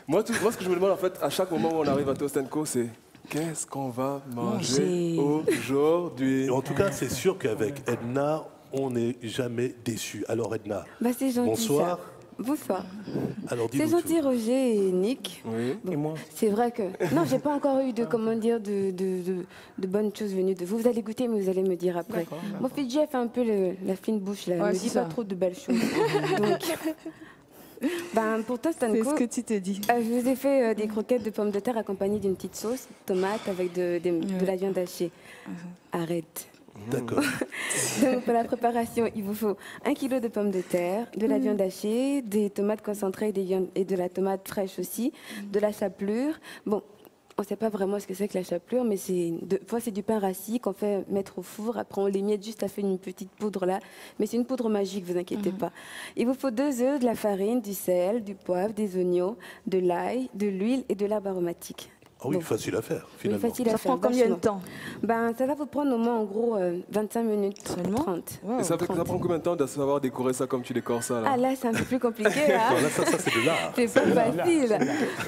Moi, ce que je me demande, en fait, à chaque moment où on arrive à Tosenko, c'est... Qu'est-ce qu'on va manger aujourd'hui? En tout cas, c'est sûr qu'avec Edna, on n'est jamais déçu. Alors Edna, c'est gentil, bonsoir. Ça. Bonsoir. Alors c'est gentil Roger et Nick. Oui. Et moi. C'est vrai que... Non, j'ai pas encore eu de bonnes choses venues de vous. Vous allez goûter, mais vous allez me dire après. Moi, Fidji a fait un peu la fine bouche, là. Elle me dit pas trop de belles choses. Donc... pour Tosenko, c'est ce que tu te dis. Je vous ai fait des croquettes de pommes de terre accompagnées d'une petite sauce, tomate avec de la viande hachée. Arrête. D'accord. Donc pour la préparation, il vous faut 1 kg de pommes de terre, de la viande hachée, des tomates concentrées et de la tomate fraîche aussi, de la chapelure. Bon, on ne sait pas vraiment ce que c'est que la chapelure, mais c'est du pain rassis qu'on fait mettre au four. Après, on l'émiette juste à faire une petite poudre là. Mais c'est une poudre magique, vous inquiétez pas. Il vous faut 2 œufs, de la farine, du sel, du poivre, des oignons, de l'ail, de l'huile et de l'herbe aromatique. Ah oui, facile à faire, finalement. Oui, facile à faire. Ça prend combien de temps? Ça va vous prendre au moins, en gros, 25 minutes. Seulement 30. Et ça prend combien de temps de savoir décorer ça comme tu décores ça là? Ah là, c'est un peu plus compliqué. Hein. Là, ça c'est de l'art. C'est pas facile.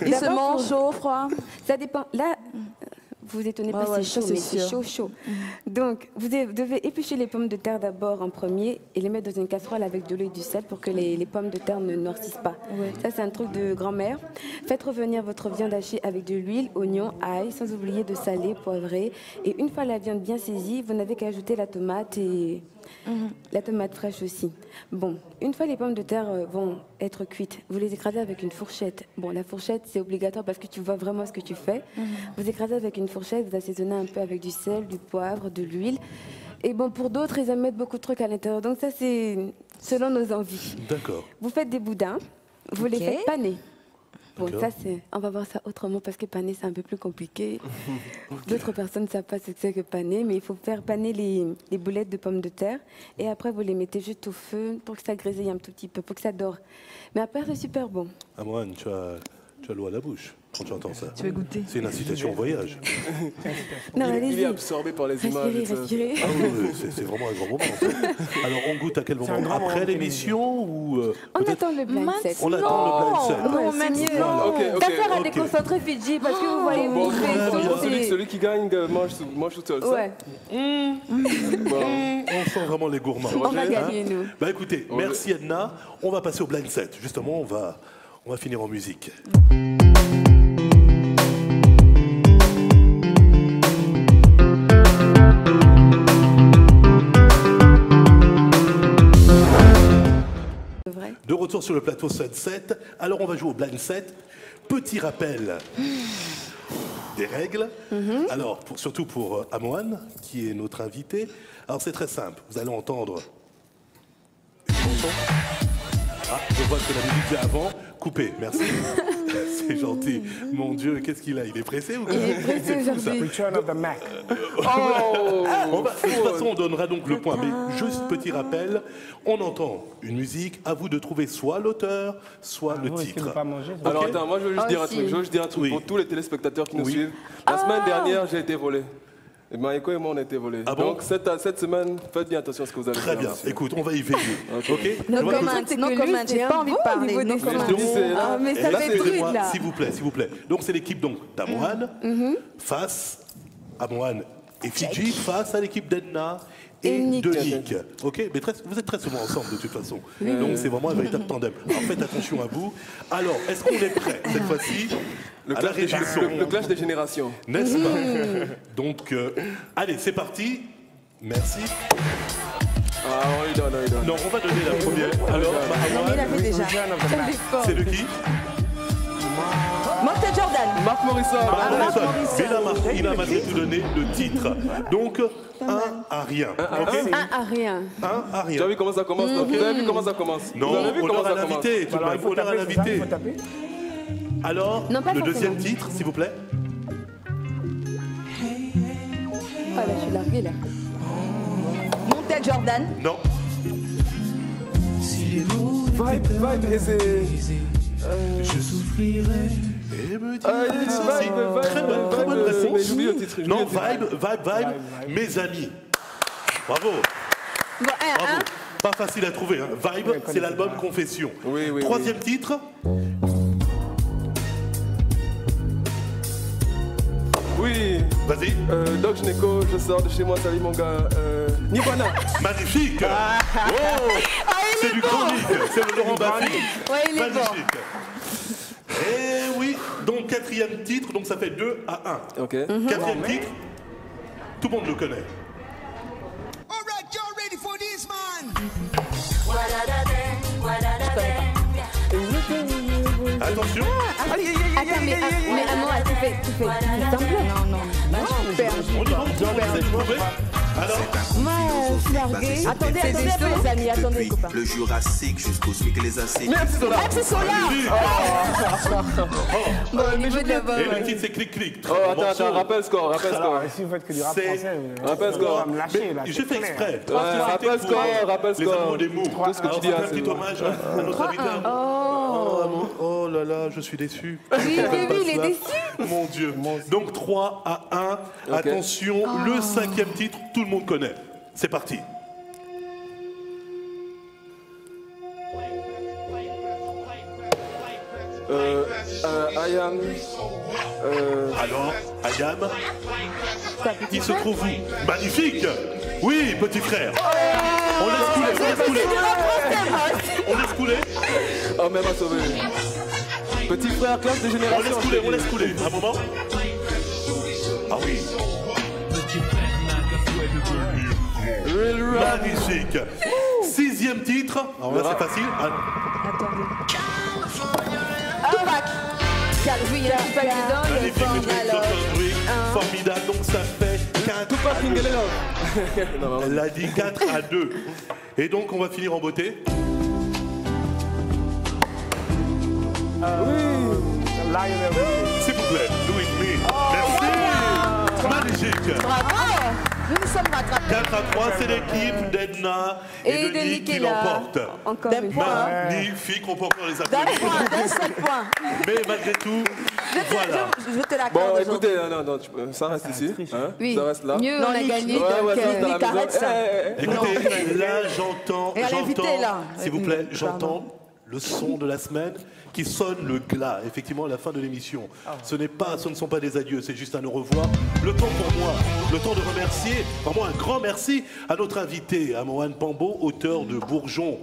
Il se mange chaud, froid? Ça dépend. Là, vous vous étonnez pas, c'est chaud, mais c'est chaud. Donc, vous devez éplucher les pommes de terre d'abord en premier et les mettre dans une casserole avec de l'eau et du sel pour que les pommes de terre ne noircissent pas. Ça, c'est un truc de grand-mère. Faites revenir votre viande hachée avec de l'huile, oignon, ail, sans oublier de saler, poivrer. Et une fois la viande bien saisie, vous n'avez qu'à ajouter la tomate et la tomate fraîche aussi. Bon, une fois les pommes de terre vont être cuites, vous les écrasez avec une fourchette. Bon, la fourchette, c'est obligatoire parce que tu vois vraiment ce que tu fais. Vous écrasez avec une fourchette, vous assaisonnez un peu avec du sel, du poivre, de l'huile. Et bon, pour d'autres, ils aiment mettre beaucoup de trucs à l'intérieur. Donc ça, c'est selon nos envies. D'accord. Vous faites des boudins, vous les faites paner. Bon, ça, on va voir ça autrement parce que paner, c'est un peu plus compliqué. D'autres personnes ne savent pas ce que c'est que paner, mais il faut faire paner les boulettes de pommes de terre. Et après, vous les mettez juste au feu pour que ça grésille un tout petit peu, pour que ça dore. Mais après, c'est super bon. Amohan, tu as l'eau à la bouche quand tu entends ça. Tu veux goûter? C'est une incitation au voyage. Non, il est absorbé par les images. Respirez. Ah oui, c'est vraiment un grand moment. En fait. Alors, on goûte à quel moment? Après l'émission ou on attend le blind set. On attend le blind set. Non, c'est mieux. D'affaire à déconcentrer Fidji parce que vous voyez bon, celui qui gagne mange tout seul. Ouais. On sent vraiment les gourmands. On va gagner, nous. Bah écoutez, merci Edna. On va passer au blind set. Justement, on va finir en musique. De retour sur le plateau Sunset. Alors on va jouer au blind set. Petit rappel des règles. Alors surtout pour Amohan, qui est notre invité. Alors c'est très simple. Vous allez entendre une chanson. Ah, je vois que la musique vient avant. Coupé, merci. C'est gentil. Mon Dieu, qu'est-ce qu'il a? Il est pressé ou quoi? Il est pressé aujourd'hui. Return of the Mac. De toute façon, on donnera donc le point. Mais juste petit rappel, on entend une musique. À vous de trouver soit l'auteur, soit le titre. Alors attends, moi je veux juste dire un truc. Je veux juste dire un truc pour tous les téléspectateurs qui nous suivent. La semaine dernière, j'ai été volé. Et Maïko et moi, on a été volés. Ah bon? Donc, cette semaine, faites bien attention à ce que vous allez faire. Très bien. Écoute, on va y veiller. OK? No comment, j'ai pas envie de parler. Mais ça fait truc, là. S'il vous plaît. Donc, c'est l'équipe d'Amohan face à Amohan et Fidji face à l'équipe d'Edna et de Nick. OK? Mais vous êtes très souvent ensemble, de toute façon. Donc, c'est vraiment un véritable tandem. Alors, faites attention à vous. Alors, est-ce qu'on est prêt cette fois-ci? Le clash des générations. N'est-ce pas? Donc, allez, c'est parti. Merci. Ah, on lui donne. Non, on va donner la première. Alors, il a fait déjà. c'est de qui? Montez Montel Jordan. Marc Morrison. Il a malgré tout donné le titre. Donc, 1 à rien. 1 à rien. 1 à rien. Tu as vu comment ça commence? Vous avez vu comment ça commence? Non, honneur à l'invité. Honneur à l'invité. Alors, le deuxième titre, s'il vous plaît. Ah là, je suis larguée là. Montel Jordan. Non. Vibe et c'est... Je souffrirai et me dire... Très bonne réponse. Non, Vibe, mes amis. Bravo. Bravo. Pas facile à trouver. Hein. Vibe, c'est l'album Confession. Troisième titre. Oui. Vas-y. Doc Gneko, je sors de chez moi, salut mon gars. Nirvana. Magnifique. C'est du chronique. C'est le Laurent Baffy. Ouais, il est magnifique. Et oui, donc quatrième titre, donc ça fait 2 à 1. Ok. Quatrième titre, tout le monde le connaît. Attention. Attends, mais Amoa, tu fais semblant. Non. On y va, vous êtes mauvais. Alors, moi, je suis larguée. Attendez, les amis, attendez, copains. Le Jurassique jusqu'au SMIC, les acides. Merci Solar. Bon, au niveau de la voix. et le titre, c'est clic. Oh, attends, rappelle score. Si vous faites que du rap C'est- français, Rappelle vous score. va me lâcher là. J'ai fait exprès. Rappelle score. Les amours des mots. Tout ce que tu dis, Un c'est petit bon. hommage à notre invité. Oh là là, je suis déçu. Oui, il est déçu. Mon Dieu. Donc 3 à 1. Attention, le cinquième titre, tout le monde connaît. C'est parti. I am... Alors, Ayam, il se trouve où? Magnifique. Oui, petit frère. On laisse couler. On laisse couler. Oh, même à sauver. Petit frère, classe de génération. On laisse couler. Un moment. Ah oui. Magnifique. Sixième titre. Alors là, c'est facile. Attendez. Tupac. Oui, il y a Tupac dedans, il y a Magnifique, Formidable. formidable. Donc ça fait 4 à 2. Elle a dit 4 à 2. Et donc on va finir en beauté. S'il vous plaît, do it me. Merci. Magnifique. Bravo. Nous nous sommes rattrapés. 4 à 3, c'est l'équipe d'Edna et de Nick qui l'emporte. Encore une fois. Magnifique, on peut encore les D'un applaudir. point, d'un seul point. Mais malgré tout, voilà. Je te l'accorde. Bon, aujourd'hui. écoutez, ça reste ici. Hein, Oui, ça reste là. mieux on a gagné. Nick, arrête ça. Écoutez, là j'entends, Et à l'invité, là. s'il vous plaît, j'entends Pardon. le son de la semaine qui sonne le glas, effectivement, à la fin de l'émission. Ce ne sont pas des adieux, c'est juste un au revoir. Le temps pour moi, le temps de remercier, vraiment un grand merci à notre invité, à Mohan Pambo, auteur de Bourgeon.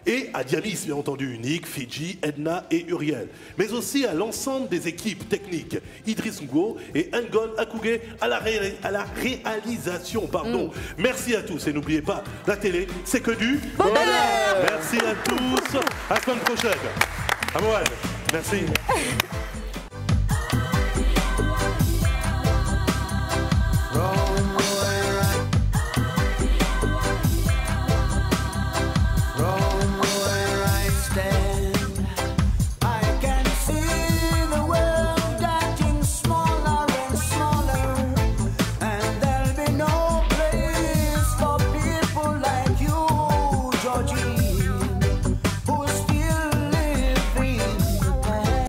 Et à Diamis, bien entendu, Nick, Fidji, Edna et Uriel. Mais aussi à l'ensemble des équipes techniques, Idriss Ngo et Ngon Akouge à la réalisation. Merci à tous et n'oubliez pas, la télé, c'est que du bonheur. Merci à tous, à la semaine prochaine. À Mohan, merci.